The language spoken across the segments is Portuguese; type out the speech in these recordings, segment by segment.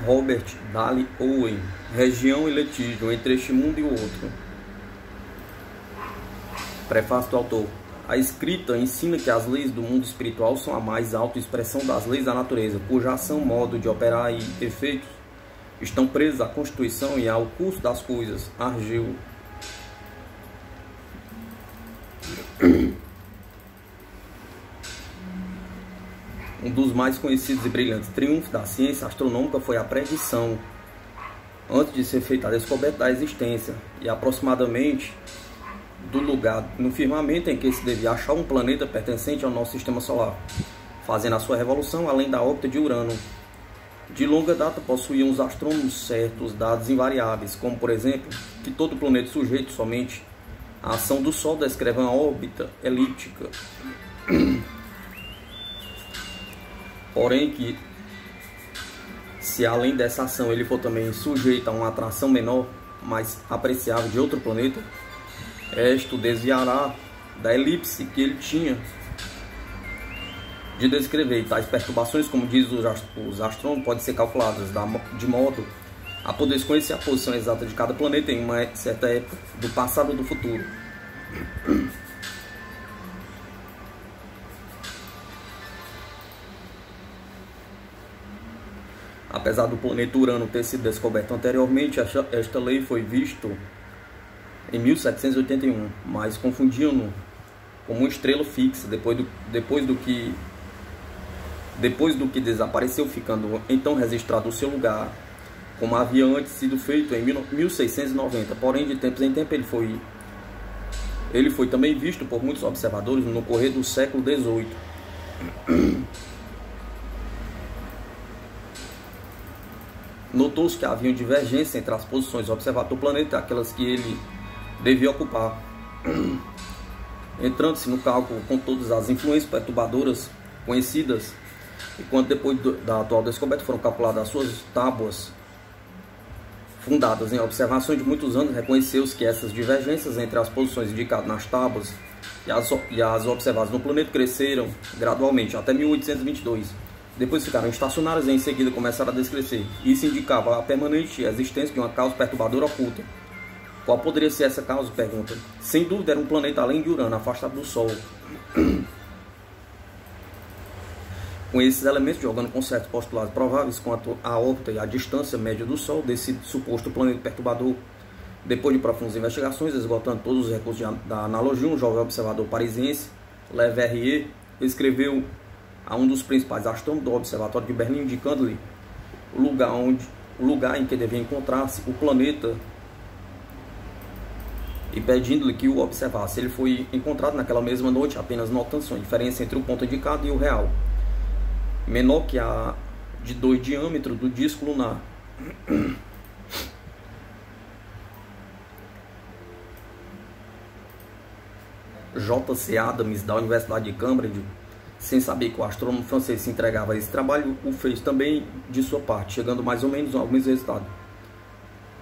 Robert Dale Owen, Região e Litígio entre este mundo e o outro. Prefácio do autor. A escrita ensina que as leis do mundo espiritual são a mais alta expressão das leis da natureza, cuja ação, modo de operar e efeitos estão presos à constituição e ao curso das coisas. Argeu. Um dos mais conhecidos e brilhantes triunfos da ciência astronômica foi a predição, antes de ser feita a descoberta da existência, e aproximadamente do lugar no firmamento em que se devia achar um planeta pertencente ao nosso sistema solar, fazendo a sua revolução além da órbita de Urano. De longa data possuíam os astrônomos certos dados invariáveis, como por exemplo, que todo planeta sujeito somente à ação do Sol descreve uma órbita elíptica. Porém que, se além dessa ação ele for também sujeito a uma atração menor, mais apreciável de outro planeta, este o desviará da elipse que ele tinha de descrever. E tais perturbações, como diz os astrônomos, podem ser calculadas de modo a poder conhecer a posição exata de cada planeta em uma certa época do passado ou do futuro. Apesar do planeta Urano ter sido descoberto anteriormente, esta lei foi vista em 1781, mas confundiam-no como uma estrela fixa depois do que desapareceu, ficando então registrado o seu lugar, como havia antes sido feito em 1690. Porém, de tempos em tempos, ele foi também visto por muitos observadores no correr do século XVIII. Notou-se que havia divergência entre as posições observadas do planeta e aquelas que ele devia ocupar, entrando-se no cálculo com todas as influências perturbadoras conhecidas, e quando depois da atual descoberta foram calculadas as suas tábuas, fundadas em observações de muitos anos, reconheceu-se que essas divergências entre as posições indicadas nas tábuas e as observadas no planeta cresceram gradualmente até 1822. Depois ficaram estacionárias e em seguida começaram a descrescer. Isso indicava a permanente existência de uma causa perturbadora oculta. Qual poderia ser essa causa? Pergunta. Sem dúvida era um planeta além de Urano, afastado do Sol. Com esses elementos, jogando com certos postulados prováveis quanto à órbita e à distância média do Sol desse suposto planeta perturbador, depois de profundas investigações, esgotando todos os recursos da analogia, um jovem observador parisiense, Le Verrier, escreveu a um dos principais astrônomos do Observatório de Berlim, indicando-lhe o lugar em que devia encontrar-se o planeta e pedindo-lhe que o observasse. Ele foi encontrado naquela mesma noite, apenas notando-se uma diferença entre o ponto indicado e o real, menor que a de 2 diâmetro do disco lunar. J.C. Adams, da Universidade de Cambridge, sem saber que o astrônomo francês se entregava a esse trabalho, o fez também de sua parte, chegando mais ou menos ao mesmo resultado.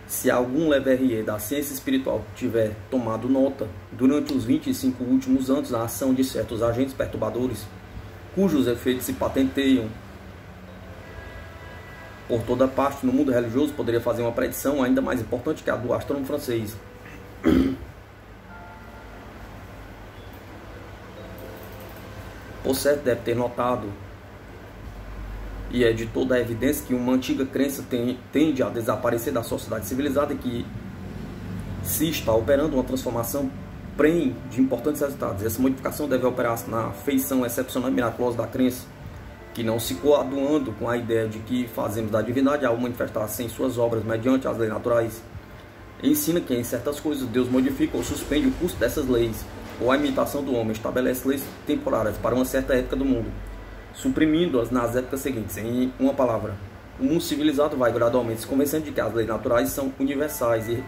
Se algum Le Verrier da ciência espiritual tiver tomado nota, durante os 25 últimos anos, a ação de certos agentes perturbadores, cujos efeitos se patenteiam por toda parte no mundo religioso, poderia fazer uma predição ainda mais importante que a do astrônomo francês. Por certo, deve ter notado, e é de toda a evidência, que uma antiga crença tende a desaparecer da sociedade civilizada e que se está operando uma transformação prenhe de importantes resultados. Essa modificação deve operar-se na feição excepcional e miraculosa da crença, que não se coaduando com a ideia de que fazemos da divindade algo manifestar-se em suas obras mediante as leis naturais. Ensina que em certas coisas Deus modifica ou suspende o curso dessas leis, ou a imitação do homem estabelece leis temporárias para uma certa época do mundo, suprimindo-as nas épocas seguintes. Em uma palavra, o mundo civilizado vai gradualmente se convencendo de que as leis naturais são universais e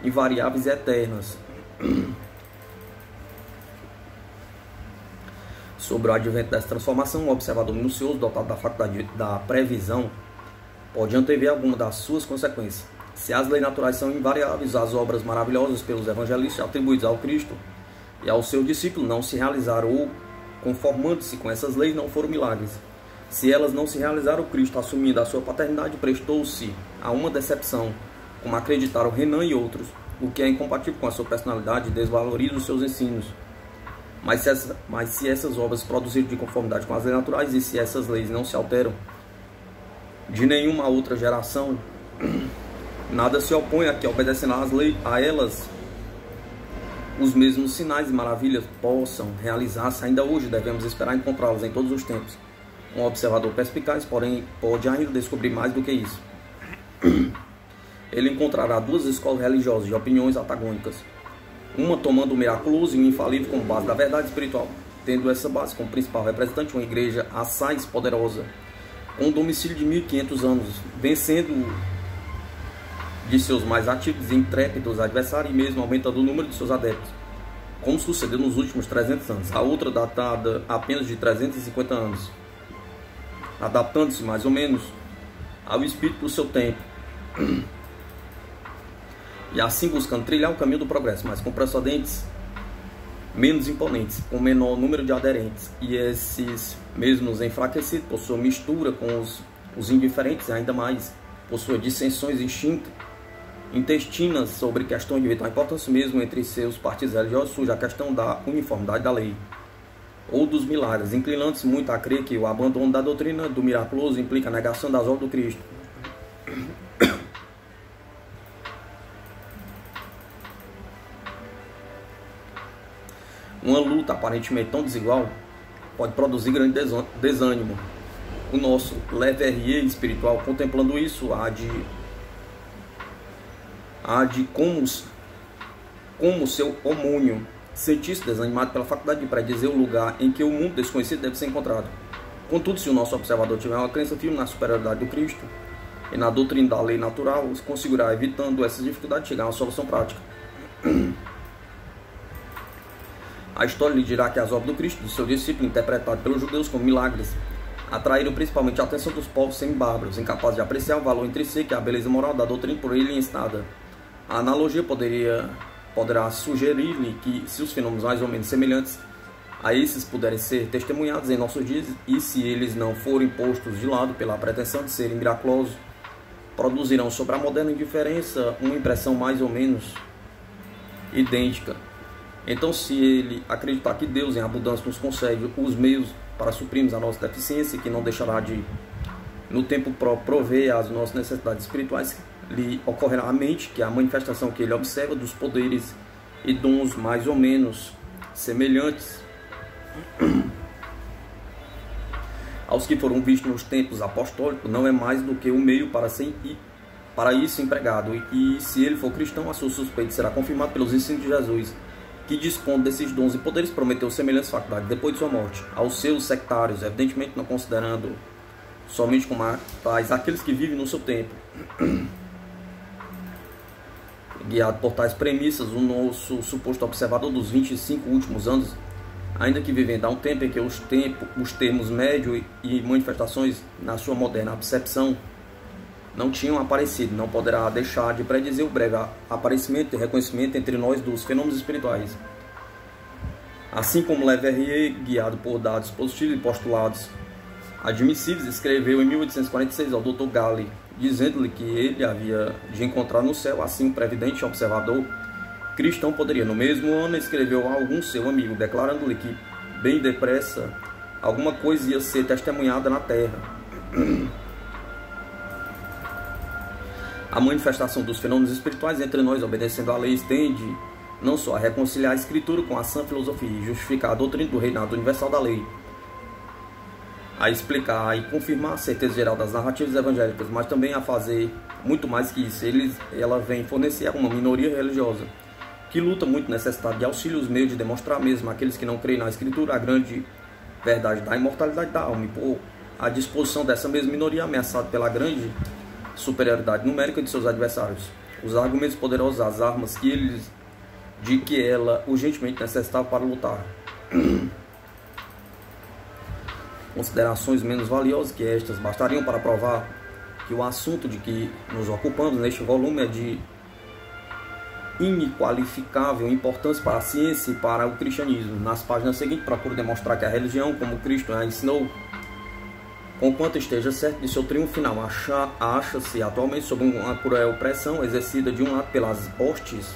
invariáveis e eternas. Sobre o advento dessa transformação, um observador minucioso, dotado da faculdade da previsão, pode antever alguma das suas consequências. Se as leis naturais são invariáveis, as obras maravilhosas pelos evangelistas atribuídas ao Cristo e ao seu discípulo não se realizaram, ou, conformando-se com essas leis, não foram milagres. Se elas não se realizaram, Cristo, assumindo a sua paternidade, prestou-se a uma decepção, como acreditaram Renan e outros, o que é incompatível com a sua personalidade e desvaloriza os seus ensinos. Mas se essas obras produzirem de conformidade com as leis naturais e se essas leis não se alteram de nenhuma outra geração, nada se opõe a que, obedecendo a elas, os mesmos sinais e maravilhas possam realizar-se ainda hoje. Devemos esperar encontrá-los em todos os tempos. Um observador perspicaz, porém, pode ainda descobrir mais do que isso. Ele encontrará duas escolas religiosas de opiniões antagônicas, uma tomando o miraculoso e o infalível como base da verdade espiritual, tendo essa base como principal representante uma igreja assaz poderosa, com um domicílio de 1500 anos, vencendo de seus mais ativos e intrépidos adversários e mesmo aumentando o número de seus adeptos, como sucedeu nos últimos 300 anos. A outra datada apenas de 350 anos, adaptando-se mais ou menos ao espírito do seu tempo, e assim buscando trilhar o caminho do progresso, mas com precedentes menos imponentes, com menor número de aderentes, e esses mesmos enfraquecidos por sua mistura com os indiferentes, e ainda mais por suas dissensões intestinas sobre questões de vital importância. Mesmo entre seus partidos religiosos surge a questão da uniformidade da lei ou dos milagres, inclinando-se muito a crer que o abandono da doutrina do miraculoso implica a negação das obras do Cristo. Uma luta aparentemente tão desigual pode produzir grande desânimo. O nosso Leverrier espiritual, contemplando isso, há de como seu homônio, sentir-se desanimado pela faculdade de predizer o lugar em que o mundo desconhecido deve ser encontrado. Contudo, se o nosso observador tiver uma crença firme na superioridade do Cristo e na doutrina da lei natural, conseguirá, evitando essas dificuldades, chegar a uma solução prática. A história lhe dirá que as obras do Cristo, do seu discípulo, interpretadas pelos judeus como milagres, atraíram principalmente a atenção dos povos semi-bárbaros, incapazes de apreciar o valor intrínseco e a beleza moral da doutrina por ele ensinada. A analogia poderá sugerir-lhe que, se os fenômenos mais ou menos semelhantes a esses puderem ser testemunhados em nossos dias, e se eles não forem postos de lado pela pretensão de serem miraculosos, produzirão sobre a moderna indiferença uma impressão mais ou menos idêntica. Então, se ele acreditar que Deus em abundância nos concede os meios para suprirmos a nossa deficiência, que não deixará de, no tempo próprio, prover as nossas necessidades espirituais, lhe ocorrerá à mente que a manifestação que ele observa dos poderes e dons mais ou menos semelhantes aos que foram vistos nos tempos apostólicos não é mais do que o meio para isso empregado. E se ele for cristão, a sua suspeita será confirmada pelos ensinos de Jesus, que dispondo desses dons e poderes prometeu semelhantes faculdades depois de sua morte aos seus sectários, evidentemente não considerando somente como tais aqueles que vivem no seu tempo. Guiado por tais premissas, o nosso suposto observador dos 25 últimos anos, ainda que vivendo há um tempo em que os termos médio e manifestações na sua moderna percepção não tinham aparecido, não poderá deixar de predizer o breve aparecimento e reconhecimento entre nós dos fenômenos espirituais. Assim como Leverrier, guiado por dados positivos e postulados admissíveis, escreveu em 1846 ao Dr. Gale, dizendo-lhe que ele havia de encontrar no céu, assim, um previdente observador cristão poderia. No mesmo ano, escreveu a algum seu amigo, declarando-lhe que, bem depressa, alguma coisa ia ser testemunhada na terra. A manifestação dos fenômenos espirituais entre nós, obedecendo à lei, tende não só a reconciliar a Escritura com a sã filosofia e justificar a doutrina do reinado universal da lei, a explicar e confirmar a certeza geral das narrativas evangélicas, mas também a fazer muito mais que isso. Ela vem fornecer a uma minoria religiosa que luta muito necessitada de auxílio os meios de demonstrar mesmo àqueles que não creem na Escritura a grande verdade da imortalidade da alma, e por à disposição dessa mesma minoria ameaçada pela grande superioridade numérica de seus adversários, os argumentos poderosos, as armas de que ela urgentemente necessitava para lutar. Considerações menos valiosas que estas bastariam para provar que o assunto de que nos ocupamos neste volume é de inqualificável importância para a ciência e para o cristianismo. Nas páginas seguintes, procuro demonstrar que a religião, como Cristo a ensinou, Conquanto esteja certo de seu triunfo final, acha-se atualmente sob uma cruel pressão exercida de um lado pelas hostes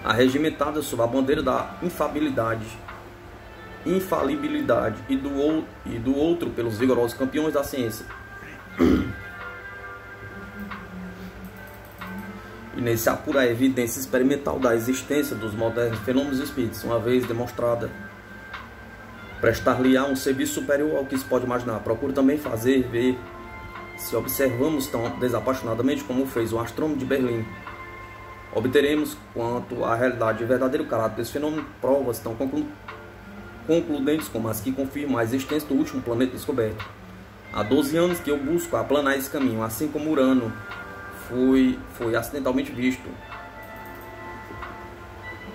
arregimentadas sob a bandeira da infalibilidade e do outro pelos vigorosos campeões da ciência. E nesse apura a evidência experimental da existência dos modernos fenômenos espíritos, uma vez demonstrada, prestar-lhe-á um serviço superior ao que se pode imaginar. Procuro também fazer ver, se observamos tão desapaixonadamente como fez o astrônomo de Berlim, obteremos, quanto à realidade e verdadeiro caráter desse fenômeno, provas tão concludentes como as que confirmam a existência do último planeta descoberto. Há 12 anos que eu busco aplanar esse caminho, assim como Urano foi acidentalmente visto,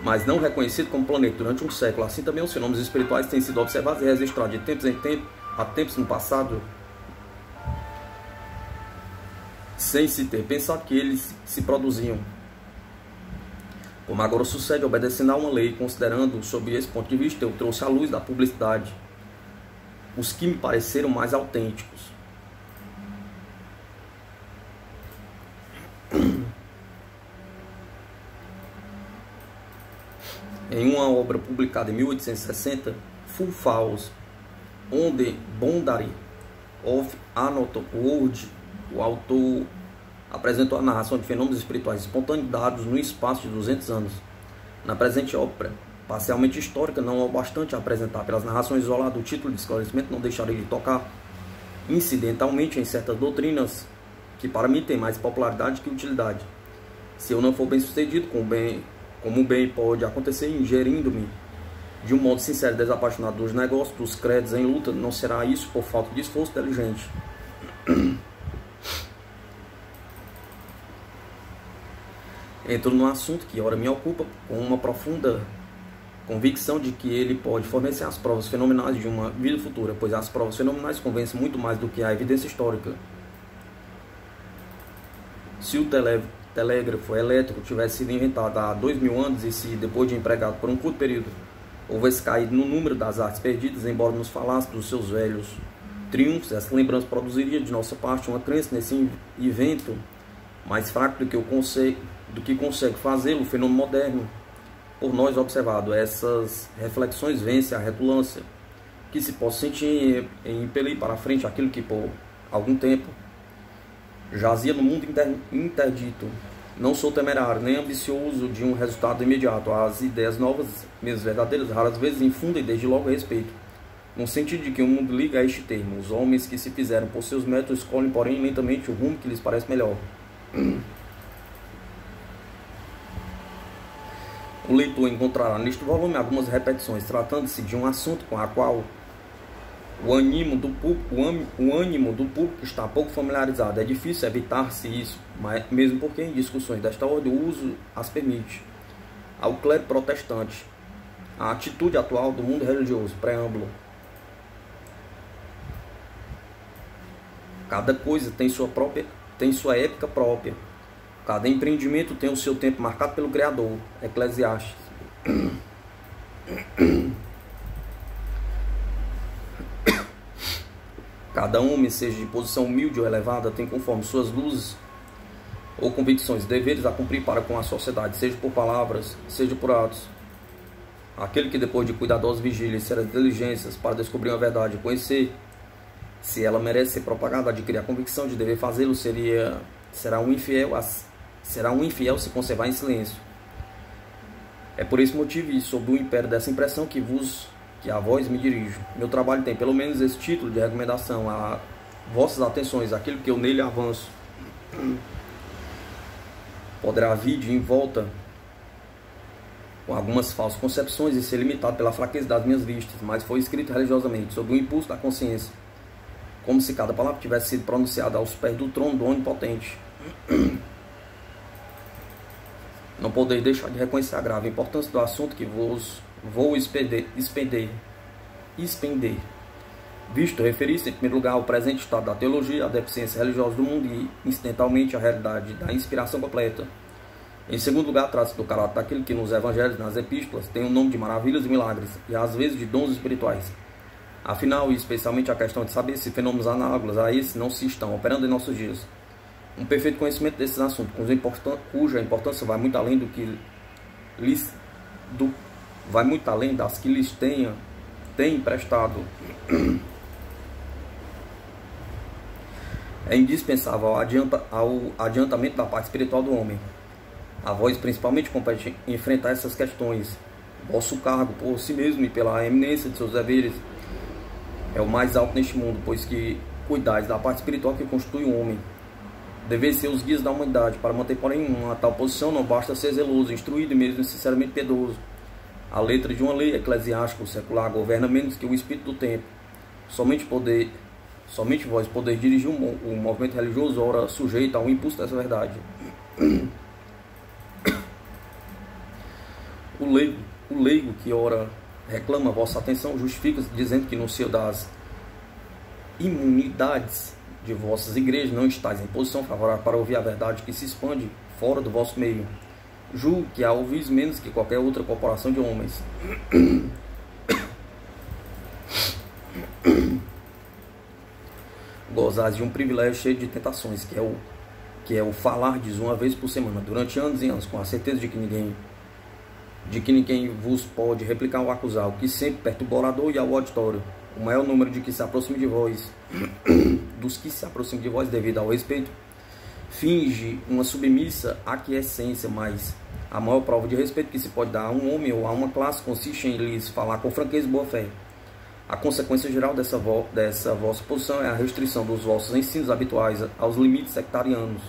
mas não reconhecido como planeta durante um século. Assim também os fenômenos espirituais têm sido observados e registrados de tempos em tempos no passado, sem se ter pensado que eles se produziam. Como agora sucede, obedecendo a uma lei, considerando sob esse ponto de vista, eu trouxe à luz da publicidade os que me pareceram mais autênticos. Em uma obra publicada em 1860, Full Falls on the Boundary of Another World, o autor apresentou a narração de fenômenos espirituais espontâneos dados no espaço de 200 anos. Na presente obra, parcialmente histórica, não o bastante a apresentar pelas narrações isoladas, o título de esclarecimento não deixarei de tocar incidentalmente em certas doutrinas que para mim têm mais popularidade que utilidade. Se eu não for bem sucedido como o bem pode acontecer ingerindo-me de um modo sincero e desapaixonado dos negócios, dos créditos em luta, não será isso por falta de esforço inteligente. Entro num assunto que ora me ocupa com uma profunda convicção de que ele pode fornecer as provas fenomenais de uma vida futura, pois as provas fenomenais convencem muito mais do que a evidência histórica. Se o telégrafo elétrico tivesse sido inventado há 2000 anos e se, depois de empregado por um curto período, houvesse caído no número das artes perdidas, embora nos falasse dos seus velhos triunfos, essa lembrança produziria de nossa parte uma crença nesse invento mais fraco do que consegue fazê-lo o fenômeno moderno por nós observado. Essas reflexões vencem a retulância que se pode sentir em impelir para frente aquilo que por algum tempo jazia no mundo interdito. Não sou temerário, nem ambicioso de um resultado imediato. As ideias novas, mesmo verdadeiras, raras vezes infundem desde logo respeito, no sentido de que o mundo liga a este termo. Os homens que se fizeram por seus métodos escolhem, porém, lentamente o rumo que lhes parece melhor. O leitor encontrará neste volume algumas repetições, tratando-se de um assunto com a qual o ânimo do público está pouco familiarizado. É difícil evitar-se isso, mas mesmo porque em discussões desta ordem o uso as permite. Ao clero protestante, a atitude atual do mundo religioso, preâmbulo. Cada coisa tem sua época própria. Cada empreendimento tem o seu tempo marcado pelo Criador. Eclesiastes. Cada homem, seja de posição humilde ou elevada, tem conforme suas luzes ou convicções, deveres a cumprir para com a sociedade, seja por palavras, seja por atos. Aquele que depois de cuidadosas vigílias e sérias diligências para descobrir a verdade e conhecer se ela merece ser propagada, adquirir a convicção de dever fazê-lo, será um infiel se conservar em silêncio. É por esse motivo e sob o império dessa impressão que a vós me dirijo. Meu trabalho tem pelo menos esse título de recomendação a vossas atenções, aquilo que eu nele avanço. Poderá vir de em volta com algumas falsas concepções e ser limitado pela fraqueza das minhas vistas, mas foi escrito religiosamente, sob o impulso da consciência, como se cada palavra tivesse sido pronunciada aos pés do trono do Onipotente. Não podeis deixar de reconhecer a grave importância do assunto que vos vou expender, visto referir-se em primeiro lugar ao presente estado da teologia, à deficiência religiosa do mundo e, incidentalmente, à realidade da inspiração completa. Em segundo lugar, trata-se do caráter daquele que nos evangelhos, nas epístolas, tem o nome de maravilhas e milagres, e às vezes de dons espirituais. Afinal, e especialmente a questão de saber se fenômenos análogos a esse não se estão operando em nossos dias. Um perfeito conhecimento desses assuntos, cuja importância vai muito além vai muito além das que lhes têm prestado, é indispensável ao adiantamento da parte espiritual do homem. A vós principalmente compete enfrentar essas questões. Vosso cargo por si mesmo e pela eminência de seus deveres é o mais alto neste mundo, pois que cuidais da parte espiritual que constitui o homem. Deveis ser os guias da humanidade. Para manter, porém, uma tal posição, não basta ser zeloso, instruído e mesmo sinceramente piedoso. A letra de uma lei eclesiástica ou secular governa menos que o espírito do tempo. Somente vós podeis dirigir o movimento religioso, ora sujeito ao impulso dessa verdade. O leigo que ora reclama vossa atenção justifica-se dizendo que no seio das imunidades de vossas igrejas não estáis em posição favorável para ouvir a verdade que se expande fora do vosso meio. Julgo que a ouvis menos que qualquer outra corporação de homens. Gozais de um privilégio cheio de tentações, que é o falardes uma vez por semana, durante anos e anos, com a certeza de que ninguém vos pode replicar ou acusar, o que sempre perturba o orador e ao auditório. O maior número dos que se aproximam de vós devido ao respeito, finge uma submissa aquiescência, mas a maior prova de respeito que se pode dar a um homem ou a uma classe consiste em lhes falar com franqueza e boa fé. A consequência geral dessa vossa posição é a restrição dos vossos ensinos habituais aos limites sectarianos,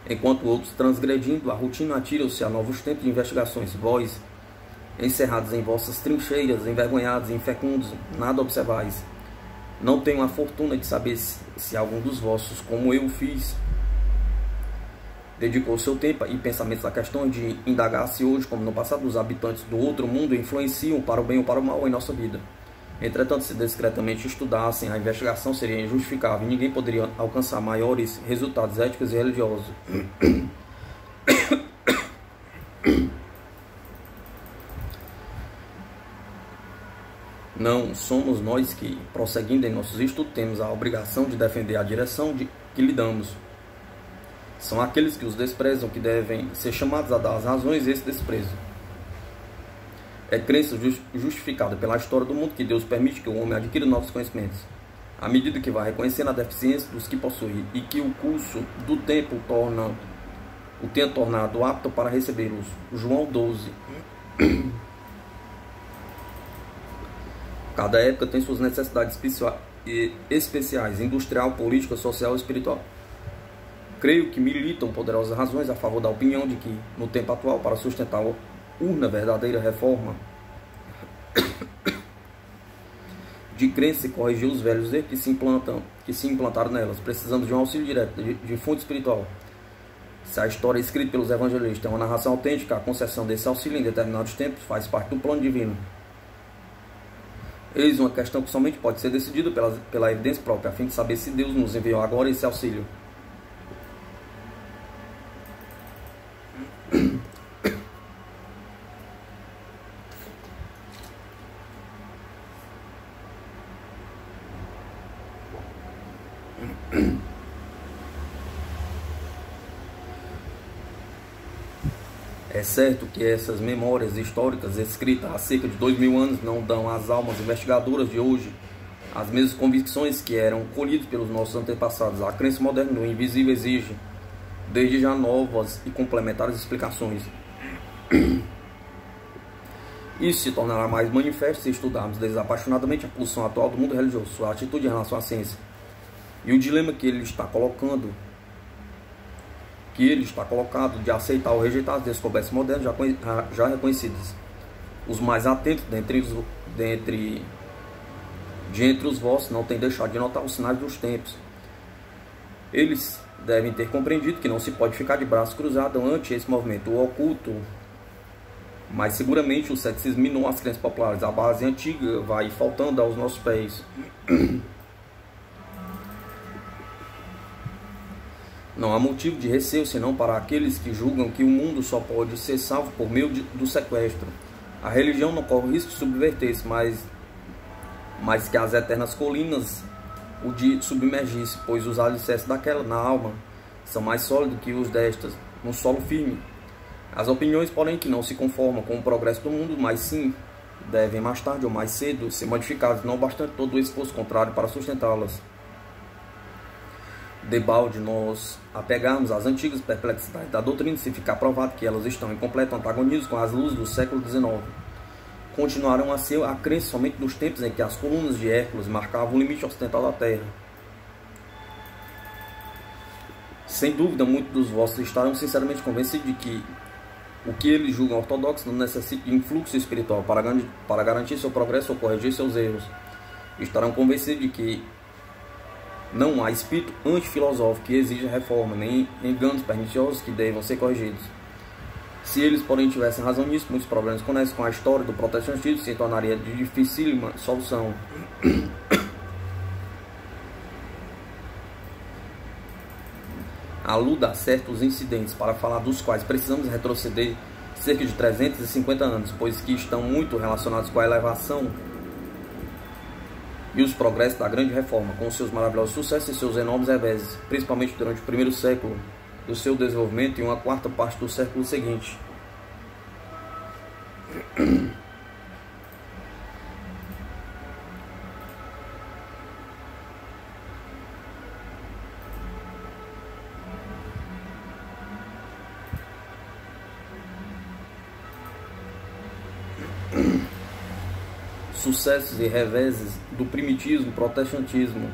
enquanto outros, transgredindo a rotina, atiram-se a novos tempos de investigações. Vós, encerrados em vossas trincheiras, envergonhados e infecundos, nada observais. Não tenho a fortuna de saber se algum dos vossos, como eu fiz, dedicou seu tempo e pensamentos à questão de indagar se hoje, como no passado, os habitantes do outro mundo influenciam para o bem ou para o mal em nossa vida. Entretanto, se discretamente estudassem, a investigação seria injustificável e ninguém poderia alcançar maiores resultados éticos e religiosos. Não somos nós que, prosseguindo em nossos estudos, temos a obrigação de defender a direção que lhe damos. São aqueles que os desprezam que devem ser chamados a dar as razões a esse desprezo. É crença justificada pela história do mundo que Deus permite que o homem adquira novos conhecimentos, à medida que vai reconhecendo a deficiência dos que possui e que o curso do tempo o tenha tornado apto para recebê-los. João 12. Cada época tem suas necessidades especiais, industrial, política, social e espiritual. Creio que militam poderosas razões a favor da opinião de que, no tempo atual, para sustentar uma verdadeira reforma de crença e corrigir os velhos erros que se implantaram nelas, precisamos de um auxílio direto de fonte espiritual. Se a história escrita pelos evangelistas é uma narração autêntica, a concessão desse auxílio em determinados tempos faz parte do plano divino. Eis uma questão que somente pode ser decidida pela evidência própria, a fim de saber se Deus nos enviou agora esse auxílio. É certo que essas memórias históricas escritas há cerca de 2000 anos não dão às almas investigadoras de hoje as mesmas convicções que eram colhidas pelos nossos antepassados. A crença moderna do invisível exige, desde já, novas e complementares explicações. Isso se tornará mais manifesto se estudarmos desapaixonadamente a posição atual do mundo religioso, sua atitude em relação à ciência e o dilema que ele está colocado de aceitar ou rejeitar as descobertas modernas já reconhecidas. Os mais atentos de entre os vossos não têm deixado de notar os sinais dos tempos. Eles devem ter compreendido que não se pode ficar de braços cruzados ante esse movimento oculto, mas seguramente o ceticismo minou as crenças populares. A base antiga vai faltando aos nossos pés. Não há motivo de receio senão para aqueles que julgam que o mundo só pode ser salvo por meio do sequestro. A religião não corre o risco de subverter-se, mas que as eternas colinas o de submergir-se, pois os alicerces daquela na alma são mais sólidos que os destas, no solo firme. As opiniões, porém, que não se conformam com o progresso do mundo, mas sim devem mais tarde ou mais cedo ser modificadas, não bastante todo o esforço contrário para sustentá-las. Debalde nós apegarmos às antigas perplexidades da doutrina, se ficar provado que elas estão em completo antagonismo com as luzes do século XIX. Continuarão a ser a crença somente dos tempos em que as colunas de Hércules marcavam o limite ocidental da Terra. Sem dúvida, muitos dos vossos estarão sinceramente convencidos de que o que eles julgam ortodoxo não necessita de influxo espiritual para garantir seu progresso ou corrigir seus erros. Estarão convencidos de que não há espírito antifilosófico que exija reforma, nem enganos perniciosos que devam ser corrigidos. Se eles, porém, tivessem razão nisso, muitos problemas conexos com a história do protestantismo se tornaria de dificílima solução. A Lu dá certos incidentes, para falar dos quais precisamos retroceder cerca de 350 anos, pois que estão muito relacionados com a elevação e os progressos da grande reforma, com seus maravilhosos sucessos e seus enormes reveses, principalmente durante o primeiro século do seu desenvolvimento e uma quarta parte do século seguinte. Sucessos e reveses do primitivismo protestantismo.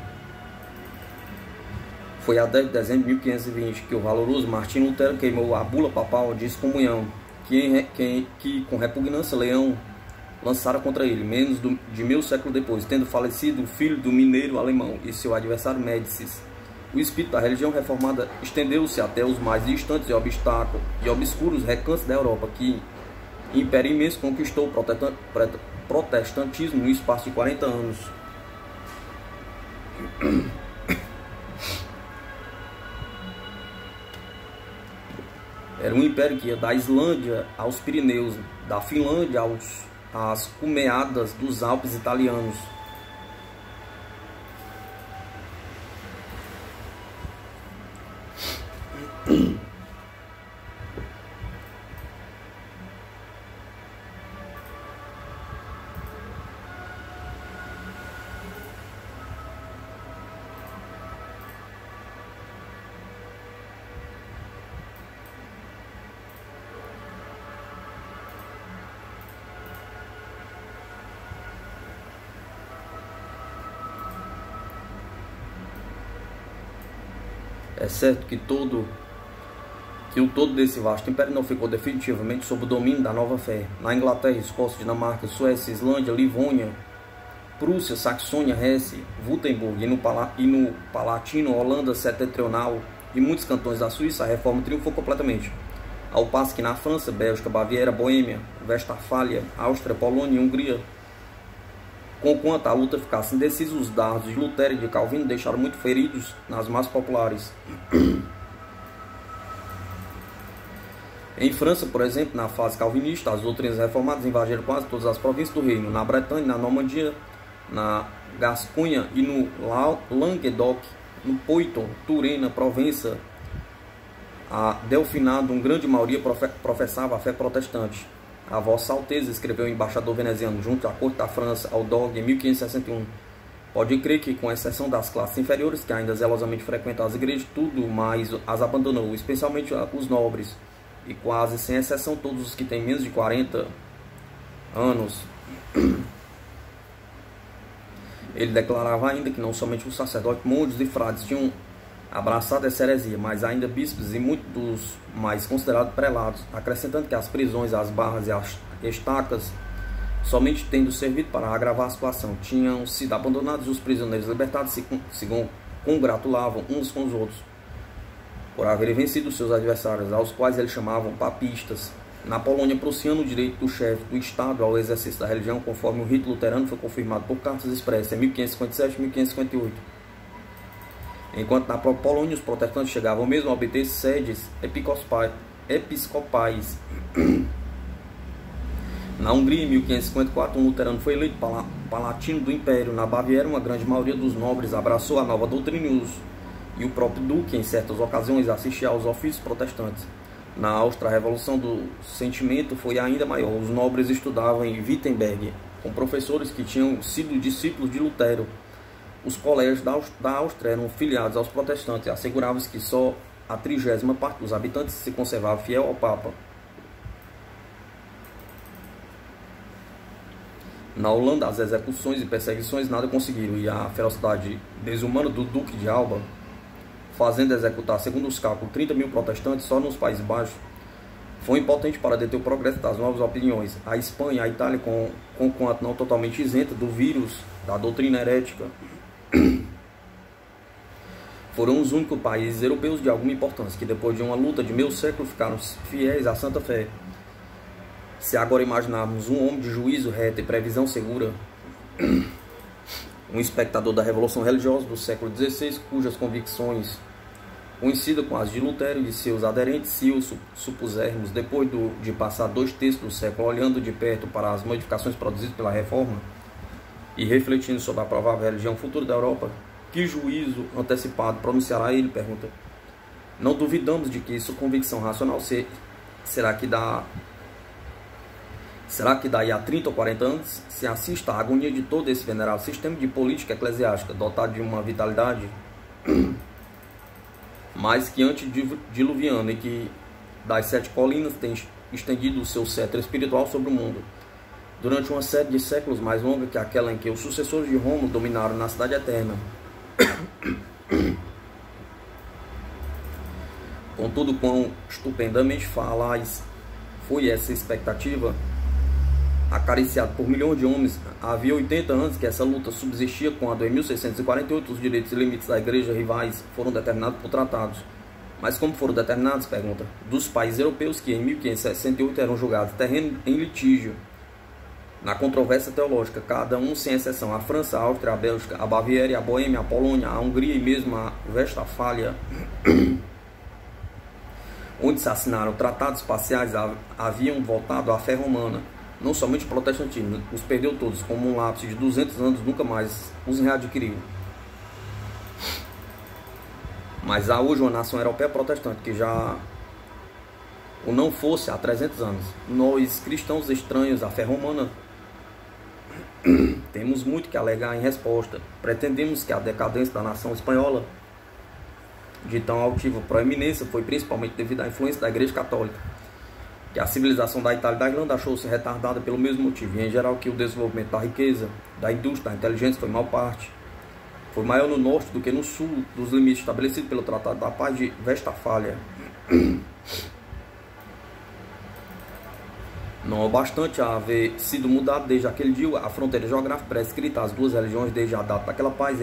Foi a 10 de dezembro de 1520 que o valoroso Martinho Lutero queimou a bula papal de excomunhão que com repugnância Leão lançara contra ele, menos de meio século depois, tendo falecido o filho do mineiro alemão e seu adversário Médicis. O espírito da religião reformada estendeu-se até os mais distantes e obscuros recantos da Europa, que Império Imenso conquistou o protestantismo no espaço de 40 anos. Era um império que ia da Islândia aos Pirineus, da Finlândia às cumeadas dos Alpes italianos. É certo que o todo desse vasto império não ficou definitivamente sob o domínio da nova fé. Na Inglaterra, Escócia, Dinamarca, Suécia, Islândia, Livônia, Prússia, Saxônia, Hesse, Württemberg e no Palatino, Holanda Setentrional e muitos cantões da Suíça, a reforma triunfou completamente. Ao passo que na França, Bélgica, Baviera, Boêmia, Westfália, Áustria, Polônia e Hungria, conquanto a luta ficasse indecisa, os dardos de Lutero e de Calvino deixaram muito feridos nas massas populares. Em França, por exemplo, na fase calvinista, as doutrinas reformadas invadiram quase todas as províncias do reino. Na Bretanha, na Normandia, na Gascunha e no Languedoc, no Poitou, Turena, Provença, a Delfinado, uma grande maioria professava a fé protestante. A Vossa Alteza, escreveu o embaixador veneziano junto à corte da França ao Doge em 1561. Pode crer que, com exceção das classes inferiores, que ainda zelosamente frequentam as igrejas, tudo mais as abandonou, especialmente os nobres, e quase sem exceção todos os que têm menos de 40 anos. Ele declarava ainda que não somente os sacerdotes, monges e frades tinham abraçado essa heresia, mas ainda bispos e muitos dos mais considerados prelados, acrescentando que as prisões, as barras e as estacas, somente tendo servido para agravar a situação, tinham sido abandonados, e os prisioneiros libertados se congratulavam uns com os outros por haverem vencido seus adversários, aos quais eles chamavam papistas. Na Polônia prussiana, o direito do chefe do Estado ao exercício da religião, conforme o rito luterano, foi confirmado por cartas expressas em 1557 e 1558. Enquanto na própria Polônia os protestantes chegavam mesmo a obter sedes episcopais. Na Hungria, em 1554, um luterano foi eleito palatino do Império. Na Baviera, uma grande maioria dos nobres abraçou a nova doutrina e o próprio duque, em certas ocasiões, assistia aos ofícios protestantes. Na Áustria, a revolução do sentimento foi ainda maior. Os nobres estudavam em Wittenberg, com professores que tinham sido discípulos de Lutero. Os colégios da Áustria eram filiados aos protestantes e asseguravam-se que só a 30ª parte dos habitantes se conservava fiel ao Papa. Na Holanda, as execuções e perseguições nada conseguiram, e a ferocidade desumana do Duque de Alba, fazendo executar, segundo os cálculos, 30.000 protestantes só nos Países Baixos, foi impotente para deter o progresso das novas opiniões. A Espanha e a Itália, conquanto não totalmente isenta do vírus da doutrina herética, foram os únicos países europeus de alguma importância que, depois de uma luta de meio século, ficaram fiéis à Santa Fé. Se agora imaginarmos um homem de juízo reto e previsão segura, um espectador da Revolução Religiosa do século XVI, cujas convicções coincidam com as de Lutero e de seus aderentes, se o supusermos, depois de passar 2/3 do século olhando de perto para as modificações produzidas pela Reforma e refletindo sobre a provável religião futura da Europa, que juízo antecipado pronunciará ele? Pergunta. Não duvidamos de que sua convicção racional será que daí a 30 ou 40 anos se assista à agonia de todo esse venerável sistema de política eclesiástica, dotado de uma vitalidade mais que antediluviana e que das 7 colinas tem estendido o seu cetro espiritual sobre o mundo, durante uma série de séculos mais longa que aquela em que os sucessores de Roma dominaram na cidade eterna. Contudo, quão estupendamente falaz foi essa expectativa, acariciado por milhões de homens. Havia 80 anos que essa luta subsistia, quando em 1648 os direitos e limites da igreja rivais foram determinados por tratados. Mas como foram determinados? Pergunta. Dos países europeus que em 1568 eram julgados terreno em litígio na controvérsia teológica, cada um sem exceção: a França, a Áustria, a Bélgica, a Baviera, a Boêmia, a Polônia, a Hungria e mesmo a Westfália, onde se assinaram tratados parciais, haviam voltado à fé romana. Não somente o protestantismo os perdeu todos, como um lapso de 200 anos nunca mais os readquiriu. Mas há hoje uma nação europeia protestante que já o não fosse há 300 anos. Nós, cristãos estranhos à fé romana, temos muito que alegar em resposta. Pretendemos que a decadência da nação espanhola, de tão altiva proeminência, foi principalmente devido à influência da Igreja Católica, que a civilização da Itália e da Irlanda achou-se retardada pelo mesmo motivo, e em geral que o desenvolvimento da riqueza, da indústria, da inteligência foi foi maior no norte do que no sul dos limites estabelecidos pelo Tratado da Paz de Westfália. Não obstante haver sido mudado desde aquele dia a fronteira geográfica prescrita às duas religiões desde a data daquela paz,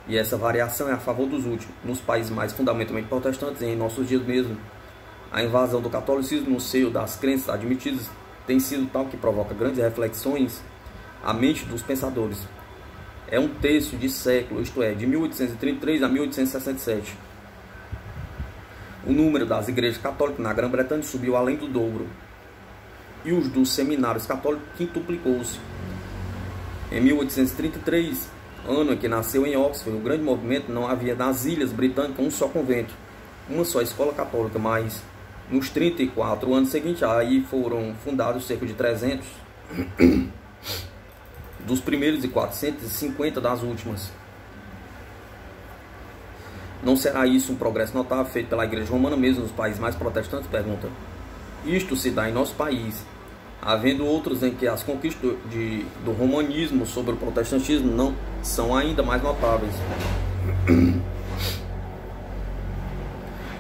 e essa variação é a favor dos últimos. Nos países mais fundamentalmente protestantes, e em nossos dias mesmo, a invasão do catolicismo no seio das crenças admitidas tem sido tal que provoca grandes reflexões à mente dos pensadores. É um terço de século, isto é, de 1833 a 1867. O número das igrejas católicas na Grã-Bretanha subiu além do dobro, e os dos seminários católicos quintuplicou-se. Em 1833, ano em que nasceu em Oxford o grande movimento, não havia nas Ilhas Britânicas um só convento, uma só escola católica, mas nos 34 anos seguintes, aí foram fundados cerca de 300 dos primeiros e 450 das últimas. Não será isso um progresso notável feito pela Igreja Romana mesmo nos países mais protestantes? Pergunta. Isto se dá em nosso país, havendo outros em que as conquistas do romanismo sobre o protestantismo não são ainda mais notáveis.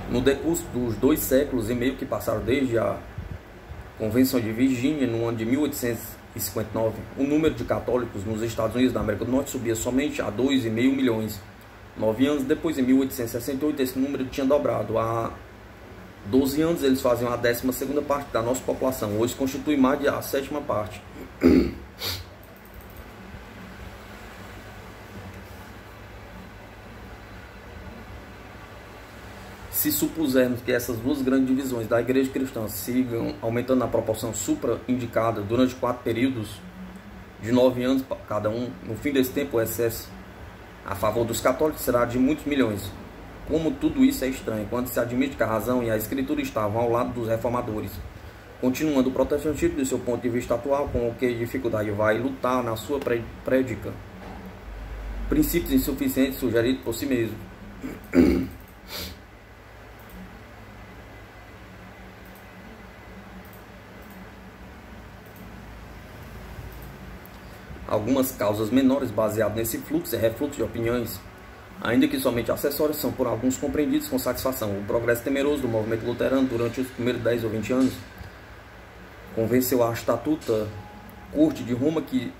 No decurso dos 2 séculos e meio que passaram desde a Convenção de Virgínia, no ano de 1859, o número de católicos nos Estados Unidos da América do Norte subia somente a 2,5 milhões. 9 anos depois, em 1868, esse número tinha dobrado. Há 12 anos eles faziam a 12ª parte da nossa população. Hoje constitui mais de a 7ª parte. Se supusermos que essas duas grandes divisões da igreja cristã sigam aumentando na proporção supra-indicada durante 4 períodos de 9 anos cada um, no fim desse tempo o excesso a favor dos católicos será de muitos milhões. Como tudo isso é estranho, quando se admite que a razão e a escritura estavam ao lado dos reformadores. Continuando o protestantismo do seu ponto de vista atual, com o que dificuldade vai lutar na sua prédica. Princípios insuficientes sugeridos por si mesmo. Algumas causas menores baseadas nesse fluxo e refluxo de opiniões, ainda que somente acessórios, são por alguns compreendidos com satisfação. O progresso temeroso do movimento luterano durante os primeiros 10 ou 20 anos convenceu a estatuta corte de Roma de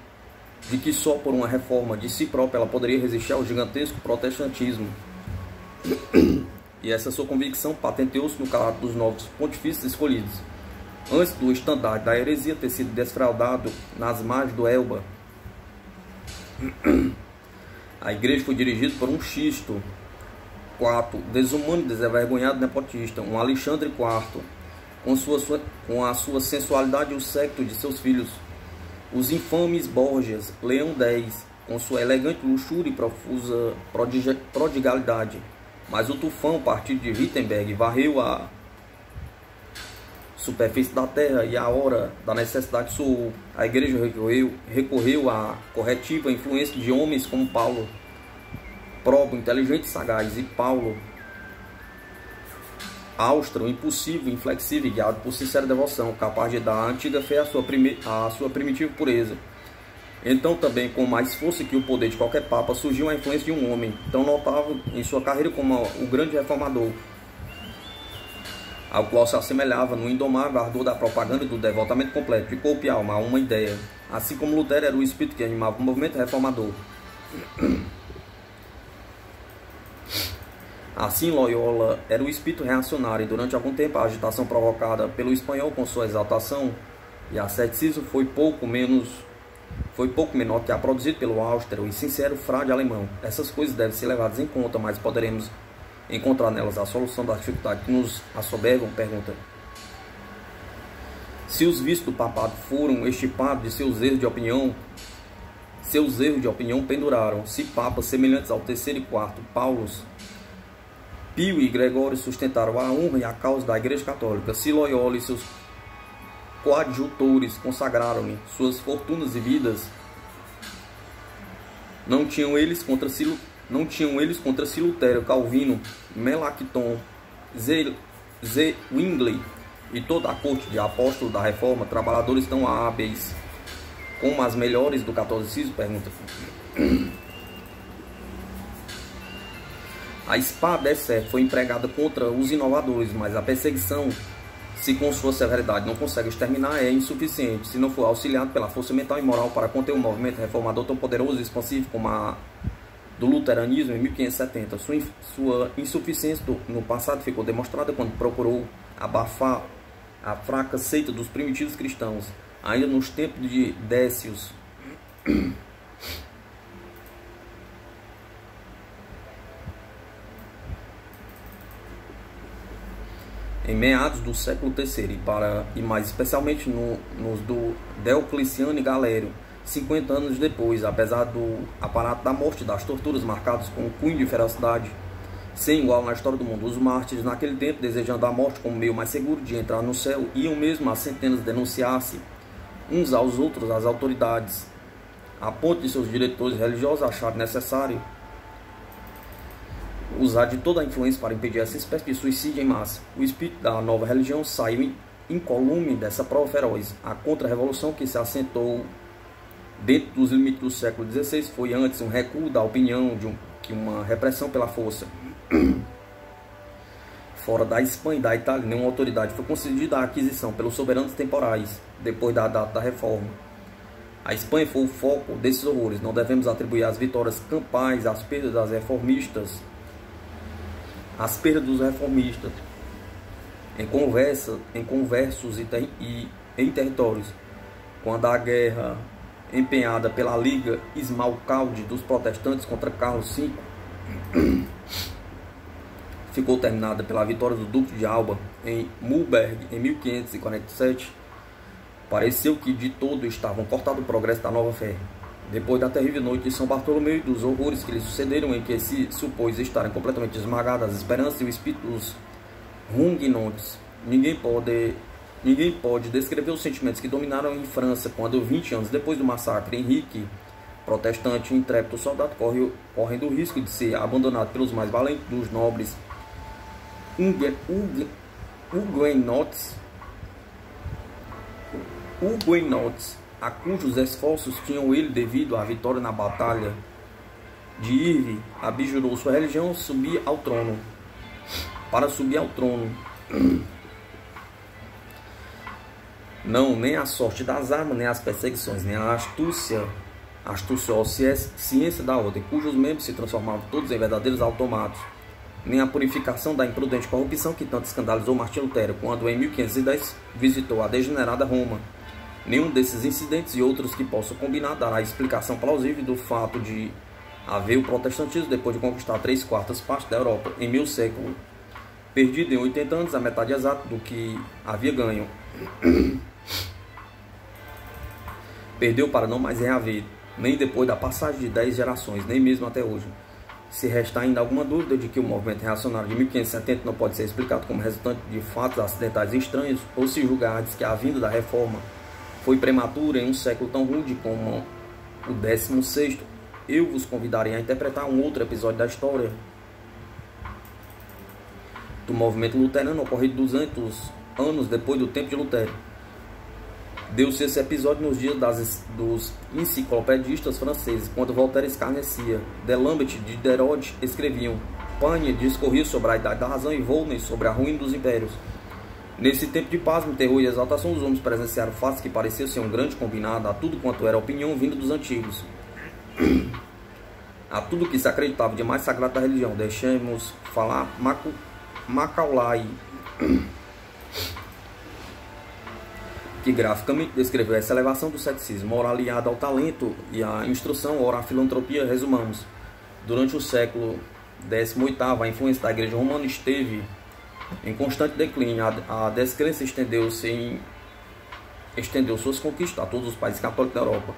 que só por uma reforma de si própria ela poderia resistir ao gigantesco protestantismo. E essa sua convicção patenteou-se no caráter dos novos pontifícios escolhidos, antes do estandarte da heresia ter sido desfraldado nas margens do Elba. A igreja foi dirigida por um Xisto IV, desumano e desenvergonhado nepotista, um Alexandre IV, com a sua sensualidade e o séquito de seus filhos, os infames Borgias, Leão X, com sua elegante luxúria e profusa prodigalidade, mas o tufão, partido de Wittenberg, varreu a superfície da terra e a hora da necessidade soou. A igreja recorreu à corretiva influência de homens como Paulo, Probo, inteligente e sagaz, e Paulo, austro, impulsivo, inflexível e guiado por sincera devoção, capaz de dar à antiga fé a sua primitiva pureza. Então também, com mais força que o poder de qualquer papa, surgiu a influência de um homem, tão notável em sua carreira como o grande reformador, ao qual se assemelhava no indomável ardor da propaganda e do devotamento completo de corpo e alma a uma ideia, assim como Lutero era o espírito que animava o movimento reformador. Assim, Loyola era o espírito reacionário, e durante algum tempo a agitação provocada pelo espanhol com sua exaltação e asceticismo foi pouco menor que a produzida pelo austero e sincero frade alemão. Essas coisas devem ser levadas em conta, mas poderemos encontrar nelas a solução da dificuldade que nos assoberbam? Pergunta. Se os vícios do papado foram extirpados de seus erros de opinião penduraram. Se papas semelhantes ao terceiro e quarto, Paulos, Pio e Gregório sustentaram a honra e a causa da Igreja Católica. Se Loyola e seus coadjutores consagraram-lhe suas fortunas e vidas, não tinham eles contra si Lutero, Calvino, Melanchthon, Zwingli e toda a corte de apóstolos da Reforma, trabalhadores tão hábeis como as melhores do catolicismo? Pergunta. A espada, é certo, foi empregada contra os inovadores, mas a perseguição, se com sua severidade não consegue exterminar, é insuficiente, se não for auxiliado pela força mental e moral para conter um movimento reformador tão poderoso e expansivo como a do luteranismo em 1570. Sua insuficiência no passado ficou demonstrada quando procurou abafar a fraca seita dos primitivos cristãos, ainda nos tempos de Décius. Em meados do século III e mais especialmente nos do Diocleciano e Galério, 50 anos depois, apesar do aparato da morte e das torturas marcados com um cunho de ferocidade sem igual na história do mundo, os mártires naquele tempo, desejando a morte como meio mais seguro de entrar no céu, iam mesmo a centenas denunciar-se uns aos outros às autoridades, a ponto de seus diretores religiosos acharem necessário usar de toda a influência para impedir essa espécie de suicídio em massa. O espírito da nova religião saiu incolume dessa prova feroz. A contra-revolução que se assentou dentro dos limites do século XVI foi antes um recuo da opinião que uma repressão pela força. Fora da Espanha e da Itália, nenhuma autoridade foi concedida à aquisição pelos soberanos temporais, depois da data da reforma. A Espanha foi o foco desses horrores. Não devemos atribuir as vitórias campais às perdas dos reformistas em conversos e em territórios, quando a guerra empenhada pela Liga Esmalcalde dos protestantes contra Carlos V ficou terminada pela vitória do Duque de Alba em Mühlberg em 1547, pareceu que de todo estavam cortado o progresso da nova fé. Depois da terrível noite de São Bartolomeu e dos horrores que lhe sucederam, em que se supôs estarem completamente esmagadas as esperanças e o espírito dos Huguenots, ninguém pode descrever os sentimentos que dominaram em França quando, 20 anos depois do massacre, Henrique, protestante e intrépido soldado, correndo o risco de ser abandonado pelos mais valentes dos nobres Huguenots, a cujos esforços tinham ele devido à vitória na batalha de Irve, abjurou sua religião para subir ao trono. Não, nem a sorte das armas, nem as perseguições, nem a astúcia ou ciência da ordem, cujos membros se transformavam todos em verdadeiros automatos, nem a purificação da imprudente corrupção que tanto escandalizou Martim Lutero, quando em 1510 visitou a degenerada Roma. Nenhum desses incidentes e outros que possam combinar dará explicação plausível do fato de haver o protestantismo, depois de conquistar 3/4 partes da Europa em meio século, perdido em 80 anos, a metade exata do que havia ganho. Perdeu para não mais reaver, nem depois da passagem de 10 gerações, nem mesmo até hoje. Se resta ainda alguma dúvida de que o movimento reacionário de 1570 não pode ser explicado como resultante de fatos acidentais estranhos, ou se julgardes que a vinda da reforma foi prematura em um século tão rude como o 16º, eu vos convidarei a interpretar um outro episódio da história do movimento luterano ocorrido 200 anos depois do tempo de Lutero. Deu-se esse episódio nos dias dos enciclopedistas franceses, quando Voltaire escarnecia, D'Alembert e Diderot escreviam, Pagne discorria sobre a idade da razão e Volney sobre a ruína dos impérios. Nesse tempo de pasmo, terror e exaltação, os homens presenciaram fatos que pareciam ser um grande combinado a tudo quanto era opinião vinda dos antigos, a tudo que se acreditava de mais sagrado da religião. Deixemos falar Macaulay, que graficamente descreveu essa elevação do ceticismo, ora aliada ao talento e à instrução, ora à filantropia. Resumamos, durante o século XVIII, a influência da Igreja Romana esteve em constante declínio. A descrença estendeu suas conquistas a todos os países católicos da Europa,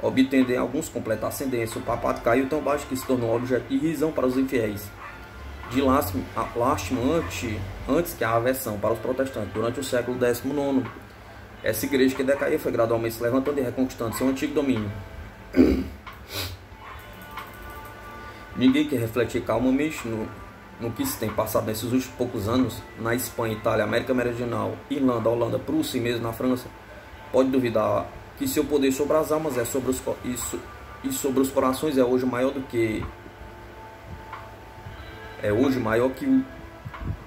obtendo em alguns completa ascendência. O papado caiu tão baixo que se tornou objeto de risão para os infiéis, de lástima antes que a aversão para os protestantes. Durante o século XIX, essa igreja que decaía foi gradualmente se levantando e reconquistando seu antigo domínio. Ninguém quer refletir calmamente no que se tem passado nesses últimos poucos anos na Espanha, Itália, América Meridional, Irlanda, Holanda, Prússia e mesmo na França. Pode duvidar que seu poder sobre as almas sobre os corações é hoje maior que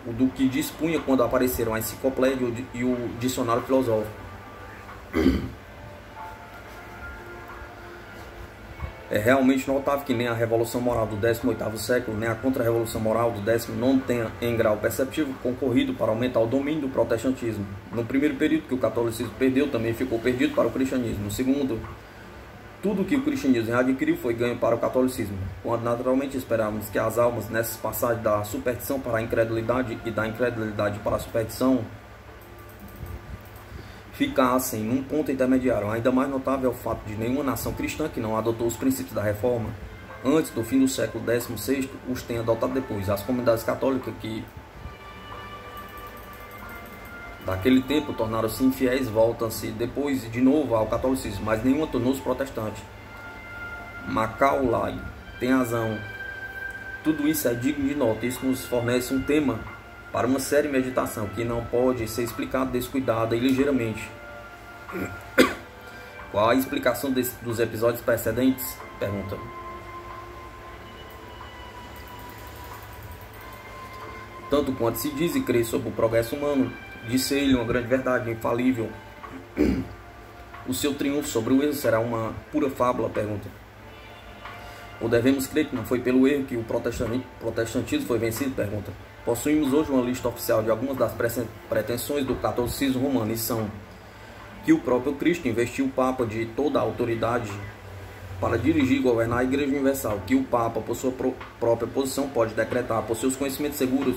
o do que dispunha quando apareceram a enciclopédia e o dicionário filosófico. É realmente notável que nem a revolução moral do 18º século, nem a contra-revolução moral do 19º tenha, em grau perceptível, concorrido para aumentar o domínio do protestantismo. No primeiro período que o catolicismo perdeu, também ficou perdido para o cristianismo. No segundo, tudo que o cristianismo adquiriu foi ganho para o catolicismo, quando naturalmente esperávamos que as almas, nessas passagens da superstição para a incredulidade e da incredulidade para a superstição, ficassem num ponto intermediário. Ainda mais notável é o fato de nenhuma nação cristã que não adotou os princípios da reforma antes do fim do século XVI os tenha adotado depois. As comunidades católicas que daquele tempo tornaram-se infiéis voltam-se depois de novo ao catolicismo, mas nenhuma tornou-se protestante. Macaulay tem razão. Tudo isso é digno de nota. Isso nos fornece um tema para uma séria meditação que não pode ser explicada descuidada e ligeiramente. Qual a explicação dos episódios precedentes? Pergunta. Tanto quanto se diz e crê sobre o progresso humano, disse ele uma grande verdade infalível. O seu triunfo sobre o erro será uma pura fábula? Pergunta. Ou devemos crer que não foi pelo erro que o protestantismo foi vencido? Pergunta. Possuímos hoje uma lista oficial de algumas das pretensões do catolicismo romano, e são que o próprio Cristo investiu o Papa de toda a autoridade para dirigir e governar a Igreja Universal, que o Papa, por sua própria posição, pode decretar, por seus conhecimentos seguros,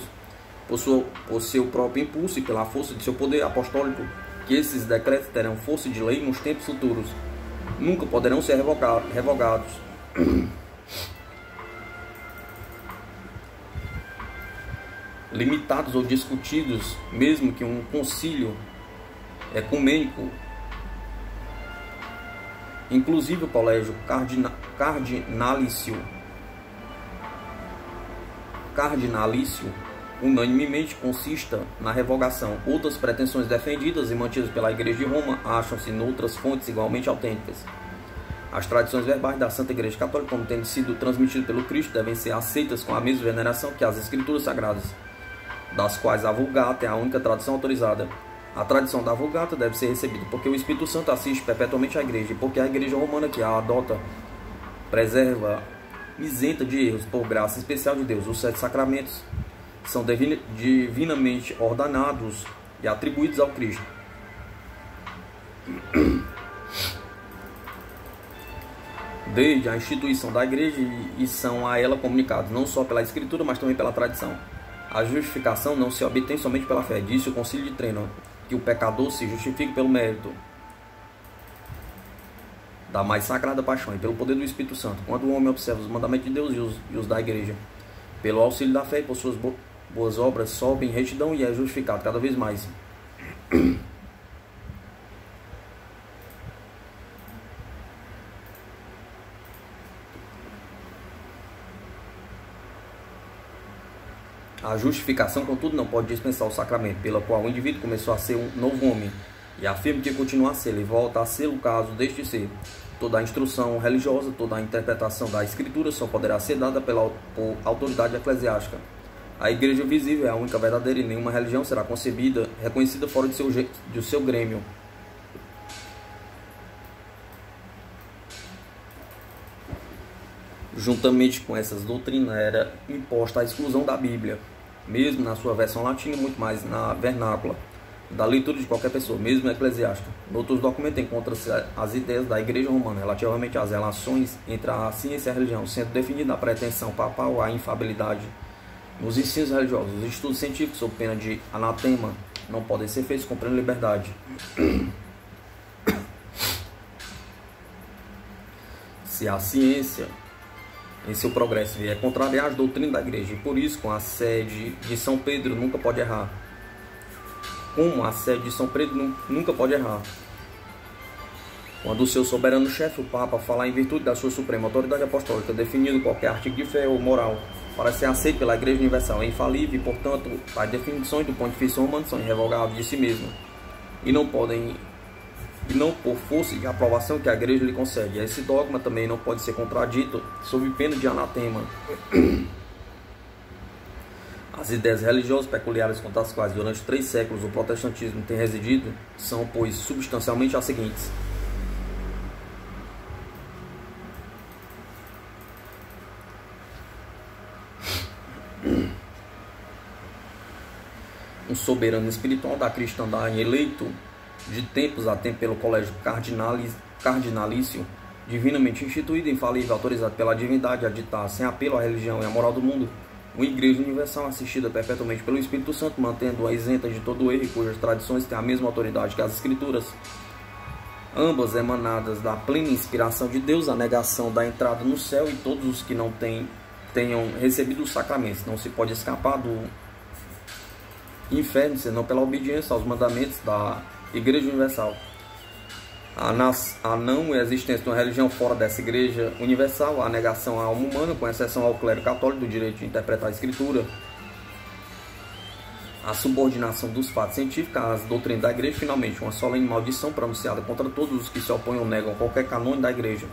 por seu próprio impulso e pela força de seu poder apostólico, que esses decretos terão força de lei nos tempos futuros, nunca poderão ser revogados. Limitados ou discutidos, mesmo que um concílio ecumênico, inclusive o colégio cardinalício unanimemente consista na revogação. Outras pretensões defendidas e mantidas pela Igreja de Roma acham-se em outras fontes igualmente autênticas. As tradições verbais da Santa Igreja Católica, como tendo sido transmitidas pelo Cristo, devem ser aceitas com a mesma veneração que as Escrituras Sagradas, das quais a Vulgata é a única tradução autorizada. A tradição da Vulgata deve ser recebida porque o Espírito Santo assiste perpetuamente à Igreja e porque a Igreja Romana que a adota preserva isenta de erros por graça especial de Deus. Os 7 sacramentos são divinamente ordenados e atribuídos ao Cristo. Desde a instituição da Igreja e são a ela comunicados não só pela Escritura, mas também pela tradição. A justificação não se obtém somente pela fé. Disse o Concílio de Trento que o pecador se justifique pelo mérito da mais sagrada paixão e pelo poder do Espírito Santo, quando o homem observa os mandamentos de Deus e os da Igreja. Pelo auxílio da fé e por suas boas obras, sobe em retidão e é justificado cada vez mais. A justificação, contudo, não pode dispensar o sacramento, pela qual o indivíduo começou a ser um novo homem, e afirma que continua a ser e volta a ser o caso deste ser. Toda a instrução religiosa, toda a interpretação da Escritura só poderá ser dada por autoridade eclesiástica. A Igreja visível é a única verdadeira e nenhuma religião será reconhecida fora do seu grêmio. Juntamente com essas doutrinas era imposta a exclusão da Bíblia, mesmo na sua versão latina, muito mais na vernácula, da leitura de qualquer pessoa, mesmo eclesiástica. Em outros documentos encontram-se as ideias da Igreja Romana relativamente às relações entre a ciência e a religião, sendo definida a pretensão papal à infalibilidade. Nos ensinos religiosos, os estudos científicos, sob pena de anatema, não podem ser feitos com plena liberdade. Se a ciência, em seu progresso, vier contrariar as doutrinas da Igreja, e por isso, com a sede de São Pedro, nunca pode errar. Como a sede de São Pedro nunca pode errar. Quando o seu soberano chefe, o Papa, falar em virtude da sua suprema autoridade apostólica, definindo qualquer artigo de fé ou moral, para ser aceito pela Igreja Universal, é infalível e, portanto, as definições do Pontifício Romano são irrevogáveis de si mesmo, e não por força de aprovação que a Igreja lhe concede. Esse dogma também não pode ser contradito sob pena de anatema. As ideias religiosas peculiares contra as quais durante 3 séculos o protestantismo tem residido são, pois, substancialmente as seguintes. Um soberano espiritual da cristandade eleito de tempos a tempos pelo colégio cardinalício, divinamente instituído, infalível, autorizado pela divindade a ditar, sem apelo à religião e à moral do mundo, uma Igreja Universal assistida perpetuamente pelo Espírito Santo, mantendo-a isenta de todo erro e cujas tradições têm a mesma autoridade que as Escrituras, ambas emanadas da plena inspiração de Deus, a negação da entrada no céu e todos os que não tenham recebido os sacramentos. Não se pode escapar do inferno senão pela obediência aos mandamentos da Igreja Universal. A não existência de uma religião fora dessa Igreja Universal, a negação à alma humana, com exceção ao clero católico, do direito de interpretar a Escritura, a subordinação dos fatos científicos às doutrinas da Igreja, finalmente, uma solene maldição pronunciada contra todos os que se opõem ou negam qualquer canônico da Igreja.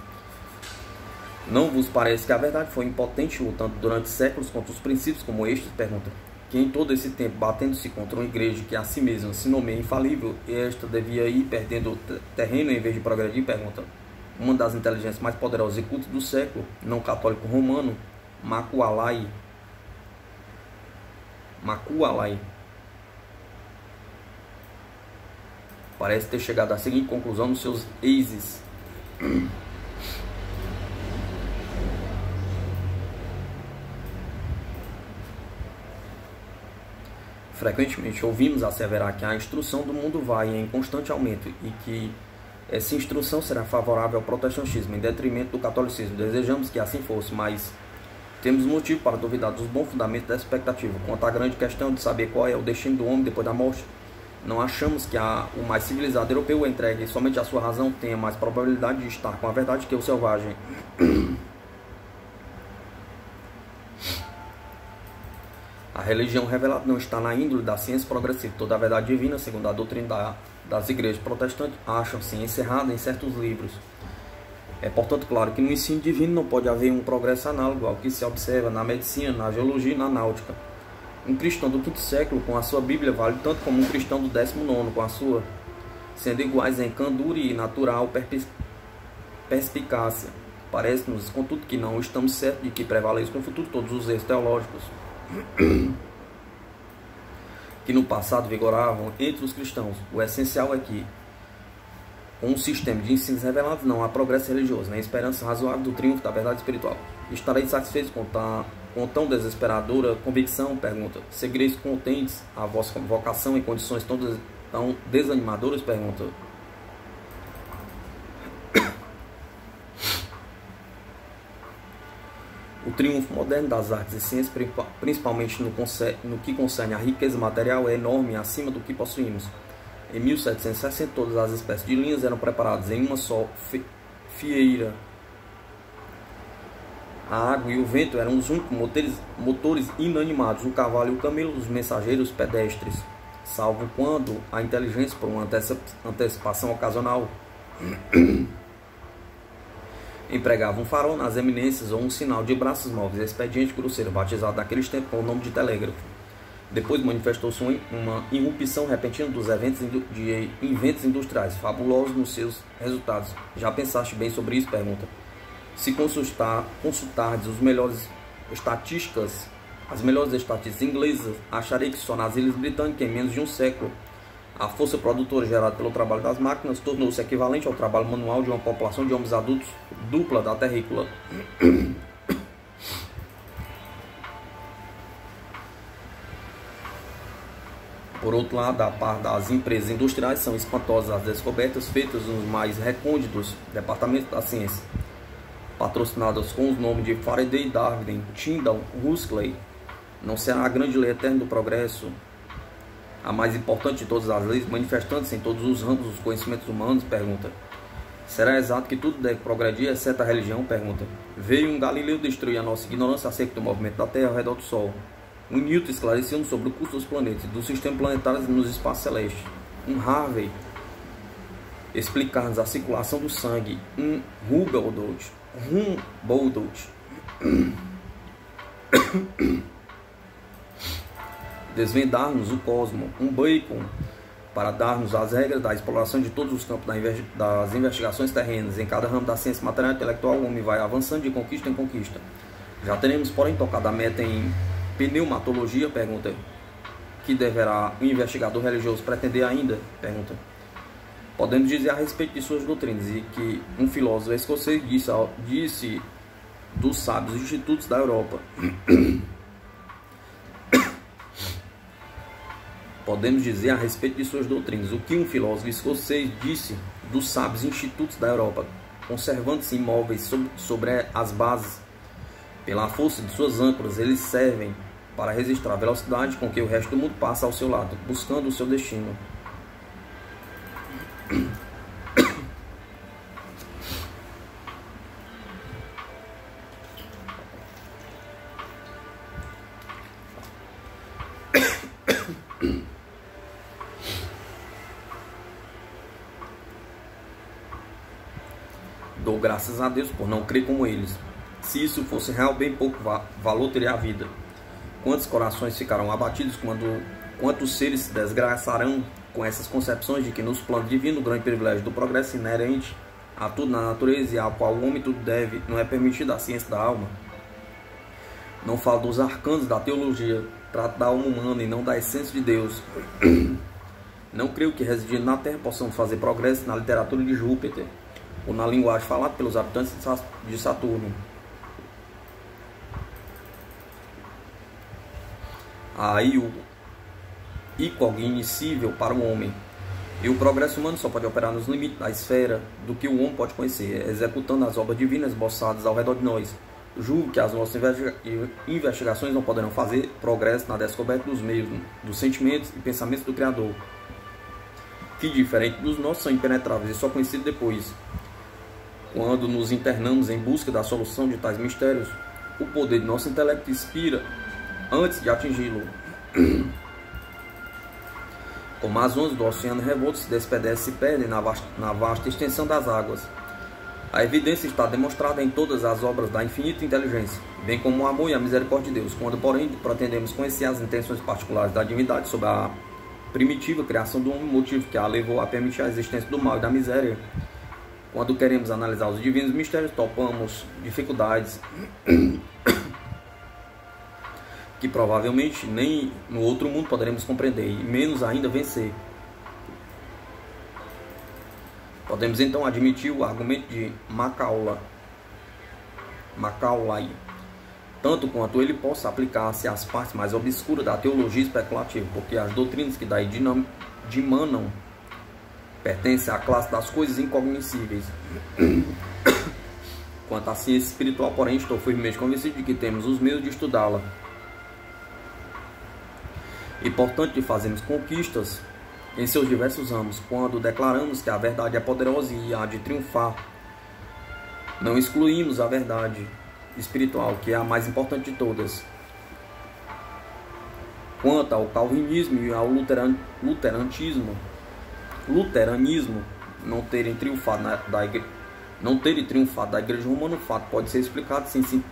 Não vos parece que a verdade foi impotente, lutando durante séculos contra os princípios como estes? Pergunta. Que em todo esse tempo, batendo-se contra uma igreja que a si mesma se nomeia infalível, e esta devia ir perdendo terreno em vez de progredir? Pergunta. Uma das inteligências mais poderosas e cultas do século, não católico romano, Macualai, parece ter chegado à seguinte conclusão nos seus eises. Frequentemente ouvimos asseverar que a instrução do mundo vai em constante aumento e que essa instrução será favorável ao protestantismo em detrimento do catolicismo. Desejamos que assim fosse, mas temos motivo para duvidar dos bons fundamentos dessa expectativa. Quanto à grande questão de saber qual é o destino do homem depois da morte, não achamos que o mais civilizado europeu entregue somente a sua razão tenha mais probabilidade de estar com a verdade que o selvagem. A religião revelada não está na índole da ciência progressiva. Toda a verdade divina, segundo a doutrina das igrejas protestantes, acham-se encerrada em certos livros. É, portanto, claro que no ensino divino não pode haver um progresso análogo ao que se observa na medicina, na geologia e na náutica. Um cristão do quinto século com a sua Bíblia vale tanto como um cristão do 19º com a sua, sendo iguais em candura e natural perspicácia. Parece-nos, contudo, que não estamos certos de que prevaleçam no futuro todos os erros teológicos que no passado vigoravam entre os cristãos. O essencial é que, com um sistema de ensinos revelados, não há progresso religioso, nem esperança razoável do triunfo da verdade espiritual. Estareis satisfeitos com tão desesperadora convicção? Pergunta. Seguireis contentes a vossa vocação em condições tão desanimadoras? Pergunta. O triunfo moderno das artes e ciências, principalmente no que concerne à riqueza material, é enorme acima do que possuímos. Em 1760, todas as espécies de linhas eram preparadas em uma só fieira. A água e o vento eram os únicos motores inanimados, o cavalo e o camelo, os mensageiros pedestres, salvo quando a inteligência, por uma antecipação ocasional, empregava um farol nas eminências ou um sinal de braços móveis, expediente grosseiro, batizado naqueles tempos com o nome de telégrafo. Depois manifestou-se uma irrupção repentina dos inventos industriais, fabulosos nos seus resultados. Já pensaste bem sobre isso? Pergunta. Se consultardes as melhores estatísticas inglesas, acharei que só nas ilhas britânicas, em menos de um século, a força produtora gerada pelo trabalho das máquinas tornou-se equivalente ao trabalho manual de uma população de homens adultos dupla da terrícola. Por outro lado, a par das empresas industriais, são espantosas as descobertas feitas nos mais recônditos departamentos da ciência, patrocinadas com os nomes de Faraday, Darwin, Tyndall, Huxley. Não será a grande lei eterna do progresso, a mais importante de todas as leis, manifestando-se em todos os ramos dos conhecimentos humanos? Pergunta. Será exato que tudo deve progredir, exceto a religião? Pergunta. Veio um Galileu destruir a nossa ignorância acerca do movimento da Terra ao redor do Sol. Um Newton esclarecendo sobre o curso dos planetas, do sistema planetário nos espaços celestes. Um Harvey explicar-nos a circulação do sangue. Um Humboldt desvendar-nos o cosmo. Um Bacon para dar-nos as regras da exploração de todos os campos das investigações terrenas. Em cada ramo da ciência material e intelectual, o homem vai avançando de conquista em conquista. Já teremos, porém, tocado a meta em pneumatologia? Pergunta. Que deverá um investigador religioso pretender ainda? Pergunta. Podemos dizer a respeito de suas doutrinas e que um filósofo escocês disse dos sábios institutos da Europa. Podemos dizer a respeito de suas doutrinas o que um filósofo escocês disse dos sábios institutos da Europa, conservando-se imóveis sobre as bases. Pela força de suas âncoras, eles servem para registrar a velocidade com que o resto do mundo passa ao seu lado, buscando o seu destino. Dou graças a Deus por não crer como eles. Se isso fosse real, bem pouco valor teria a vida. Quantos corações ficarão abatidos quantos seres se desgraçarão com essas concepções de que nos planos divinos o grande privilégio do progresso inerente a tudo na natureza e ao qual o homem tudo deve, não é permitido à ciência da alma. Não falo dos arcanos da teologia, trato da alma humana e não da essência de Deus. Não creio que residindo na Terra possamos fazer progresso na literatura de Júpiter ou na linguagem falada pelos habitantes de Saturno. Aí incognoscível para o homem. E o progresso humano só pode operar nos limites da esfera do que o homem pode conhecer, executando as obras divinas esboçadas ao redor de nós. Julgo que as nossas investigações não poderão fazer progresso na descoberta dos meios, dos sentimentos e pensamentos do Criador, que, diferente dos nossos, são impenetráveis e só conhecidos depois. Quando nos internamos em busca da solução de tais mistérios, o poder de nosso intelecto expira antes de atingi-lo. Como as ondas do oceano revolto se despedecem e se perdem na vasta extensão das águas. A evidência está demonstrada em todas as obras da infinita inteligência, bem como o amor e a misericórdia de Deus. Quando, porém, pretendemos conhecer as intenções particulares da divindade sobre a primitiva criação do homem, motivo que a levou a permitir a existência do mal e da miséria, quando queremos analisar os divinos mistérios, topamos dificuldades que provavelmente nem no outro mundo poderemos compreender, e menos ainda vencer. Podemos então admitir o argumento de Macaulay, tanto quanto ele possa aplicar-se às partes mais obscuras da teologia especulativa, porque as doutrinas que daí dimanam pertencem à classe das coisas incognoscíveis. Quanto à ciência espiritual, porém, estou firmemente convencido de que temos os meios de estudá-la e, portanto, de fazermos conquistas em seus diversos ramos, quando declaramos que a verdade é poderosa e há de triunfar. Não excluímos a verdade espiritual, que é a mais importante de todas. Quanto ao calvinismo e ao luteranismo não terem triunfado da Igreja Romana, o fato pode ser explicado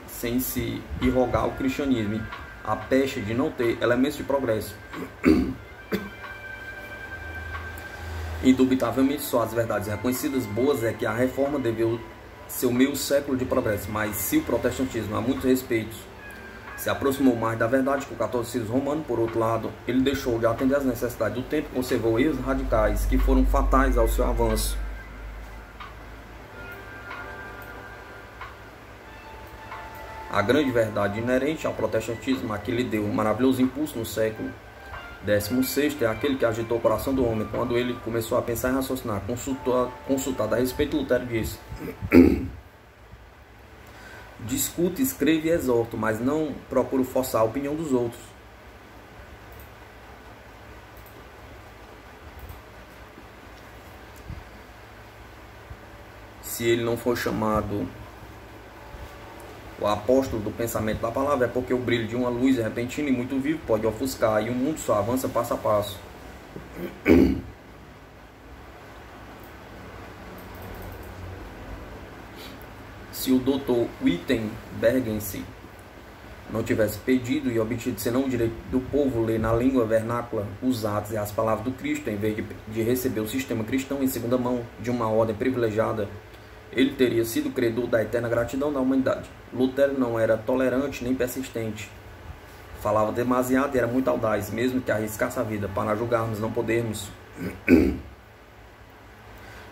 sem se irrogar ao cristianismo, a peste de não ter elementos de progresso. Indubitavelmente, só as verdades reconhecidas boas é que a reforma deveu seu meio século de progresso, mas se o protestantismo, a muitos respeitos, se aproximou mais da verdade que o catolicismo romano, por outro lado, ele deixou de atender às necessidades do tempo e conservou erros radicais que foram fatais ao seu avanço. A grande verdade inerente ao protestantismo, a que lhe deu um maravilhoso impulso no século XVI, é aquele que agitou o coração do homem quando ele começou a pensar e raciocinar. Consultado a respeito, Lutero disse: discute, escreve e exorto, mas não procuro forçar a opinião dos outros. Se ele não for chamado o apóstolo do pensamento da palavra, é porque o brilho de uma luz repentina e muito viva pode ofuscar, e o mundo só avança passo a passo. Se o Dr. Wittenbergense não tivesse pedido e obtido senão o direito do povo ler na língua vernácula os atos e as palavras do Cristo, em vez de receber o sistema cristão em segunda mão de uma ordem privilegiada, ele teria sido credor da eterna gratidão da humanidade. Lutero não era tolerante nem persistente. Falava demasiado e era muito audaz, mesmo que arriscasse a vida. Para julgarmos, não podermos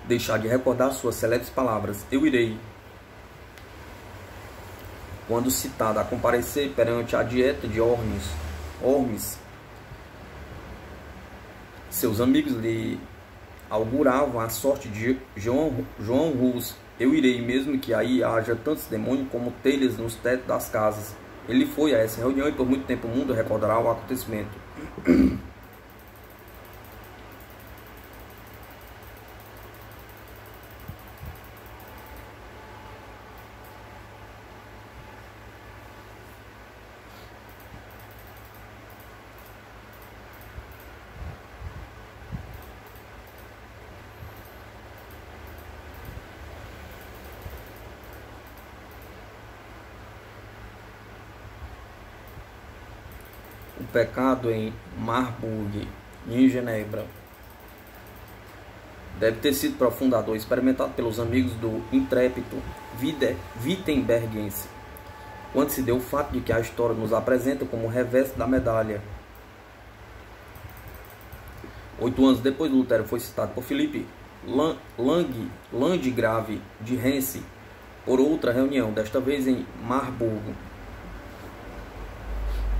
deixar de recordar suas célebres palavras: eu irei, quando citado a comparecer perante a dieta de Ormes, seus amigos lhe auguravam a sorte de João Rus. Eu irei, mesmo que aí haja tantos demônios como telhas nos tetos das casas. Ele foi a essa reunião e por muito tempo o mundo recordará o acontecimento. O pecado em Marburg e em Genebra deve ter sido profundado ou experimentado pelos amigos do intrépido Wittenbergense, quando se deu o fato de que a história nos apresenta como o revés da medalha. 8 anos depois, Lutero foi citado por Philipp Landgrave de Hesse por outra reunião, desta vez em Marburgo.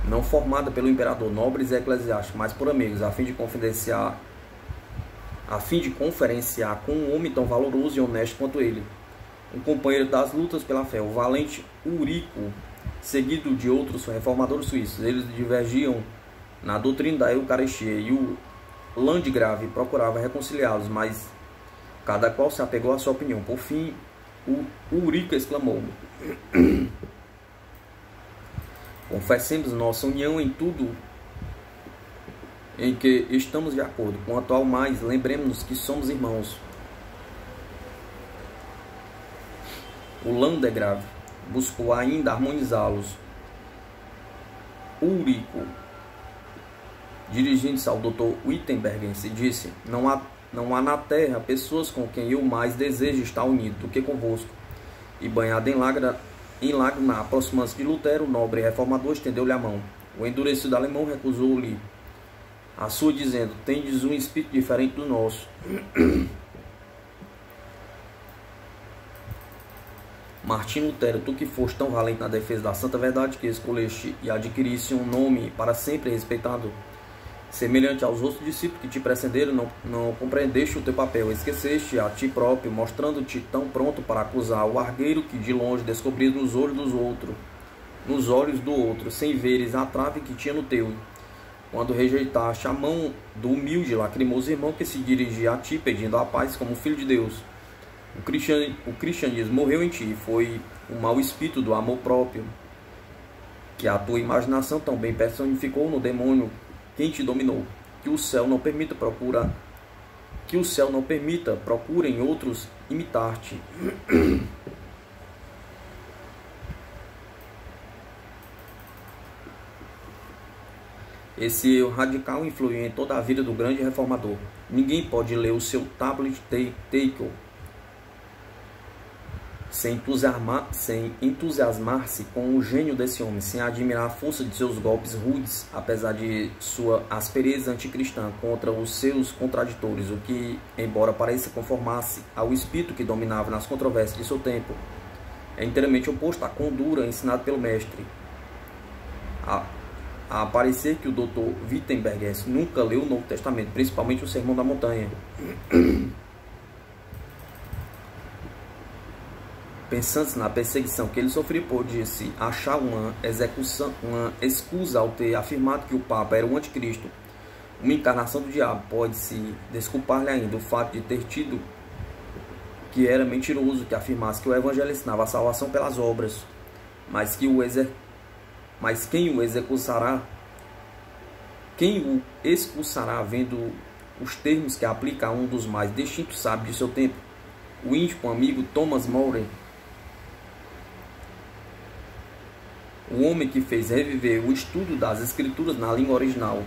não formada pelo imperador, nobres e eclesiásticos, mas por amigos, a fim de conferenciar com um homem tão valoroso e honesto quanto ele, um companheiro das lutas pela fé, o valente Eurico, seguido de outros reformadores suíços. Eles divergiam na doutrina da Eucaristia e o Landgrave procurava reconciliá-los, mas cada qual se apegou à sua opinião. Por fim, o Eurico exclamou: confessemos nossa união em tudo em que estamos de acordo. Quanto ao mais, lembremos-nos que somos irmãos. O Landgrave buscou ainda harmonizá-los. Eurico, dirigindo-se ao Dr. Wittenbergense, disse: não há na terra pessoas com quem eu mais desejo estar unido do que convosco. E banhado em lágrima, aproximando-se de Lutero, o nobre reformador estendeu-lhe a mão. O endurecido alemão recusou-lhe a sua, dizendo: tendes um espírito diferente do nosso. Martim Lutero, tu que foste tão valente na defesa da santa verdade, que escolheste e adquiriste um nome para sempre respeitado, semelhante aos outros discípulos que te precederam, não compreendeste o teu papel, esqueceste a ti próprio, mostrando-te tão pronto para acusar o argueiro que de longe descobrias nos olhos do outro, sem veres a trave que tinha no teu, quando rejeitaste a mão do humilde e lacrimoso irmão que se dirigia a ti pedindo a paz como filho de Deus. O cristianismo morreu em ti, foi o mau espírito do amor próprio, que a tua imaginação tão bem personificou no demônio quem te dominou. Que o céu não permita, procurem outros imitar-te. Esse eu radical influiu em toda a vida do grande reformador. Ninguém pode ler o seu tablet Takel sem entusiasmar-se com o gênio desse homem, sem admirar a força de seus golpes rudes, apesar de sua aspereza anticristã contra os seus contraditores, o que, embora pareça conformar-se ao espírito que dominava nas controvérsias de seu tempo, é inteiramente oposto à condura ensinada pelo mestre. A parecer que o Dr. Wittenbergense nunca leu o Novo Testamento, principalmente o Sermão da Montanha. Pensando na perseguição que ele sofreu, pôde-se achar uma excusa ao ter afirmado que o Papa era o anticristo, uma encarnação do diabo. Pode-se desculpar-lhe ainda o fato de ter tido que era mentiroso que afirmasse que o Evangelho ensinava a salvação pelas obras, mas quem o expulsará, vendo os termos que aplica a um dos mais distintos sábios de seu tempo, o íntimo amigo Thomas More, o homem que fez reviver o estudo das Escrituras na língua original,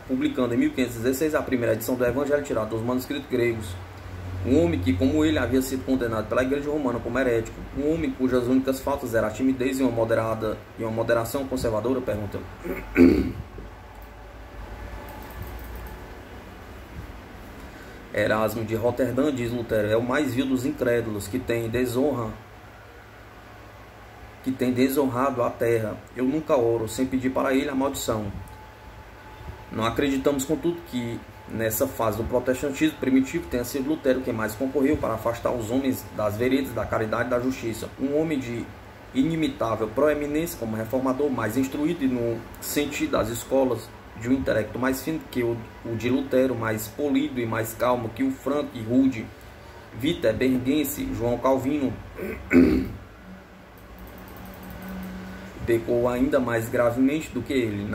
publicando em 1516 a primeira edição do Evangelho tirado dos manuscritos gregos. Um homem que, como ele, havia sido condenado pela Igreja Romana como herético. Um homem cujas únicas faltas eram a timidez e uma moderação conservadora, pergunta. Erasmo de Roterdã, diz Lutero, é o mais vil dos incrédulos, que tem desonrado a terra. Eu nunca oro sem pedir para ele a maldição. Não acreditamos, contudo, que nessa fase do protestantismo primitivo tenha sido Lutero quem mais concorreu para afastar os homens das veredas da caridade e da justiça. Um homem de inimitável proeminência como reformador, mais instruído no sentido das escolas, de um intelecto mais fino que o de Lutero, mais polido e mais calmo que o franco e rude Wittenbergense João Calvino, pecou ainda mais gravemente do que ele,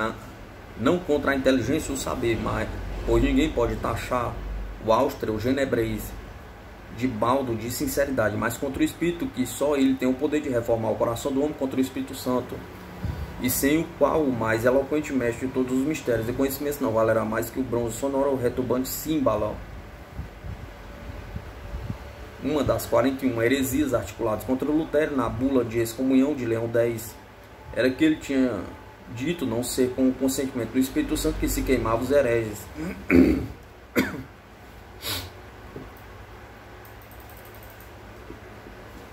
não contra a inteligência e o saber, mas pois ninguém pode taxar o austro genebrez de baldo de sinceridade, mas contra o Espírito, que só ele tem o poder de reformar o coração do homem, contra o Espírito Santo, e sem o qual o mais eloquente mestre de todos os mistérios e conhecimentos não valerá mais que o bronze sonoro ou retumbante símbolo. Uma das 41 heresias articuladas contra Lutero na bula de excomunhão de Leão X era que ele tinha dito não ser com o consentimento do Espírito Santo que se queimavam os hereges.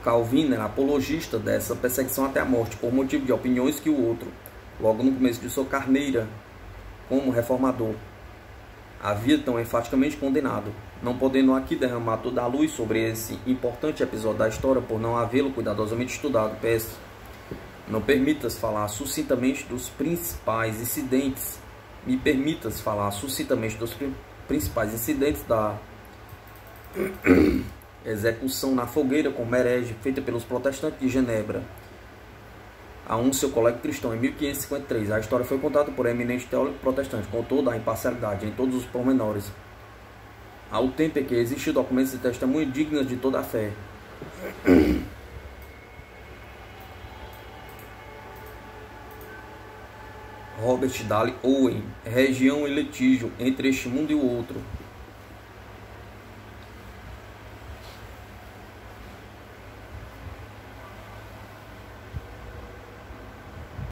Calvino era apologista dessa perseguição até a morte, por motivo de opiniões que o outro logo no começo de sua carreira como reformador, havia tão enfaticamente condenado, não podendo aqui derramar toda a luz sobre esse importante episódio da história por não havê-lo cuidadosamente estudado. PS, não permitas falar sucintamente dos principais incidentes. Me permitas falar sucintamente dos principais incidentes da execução na fogueira como herege feita pelos protestantes de Genebra a um seu colega cristão em 1553. A história foi contada por eminente teólogo protestante com toda a imparcialidade em todos os pormenores, ao tempo em que existiam documentos de testemunho dignos de toda a fé. Robert Dale Owen, região e litígio entre este mundo e o outro.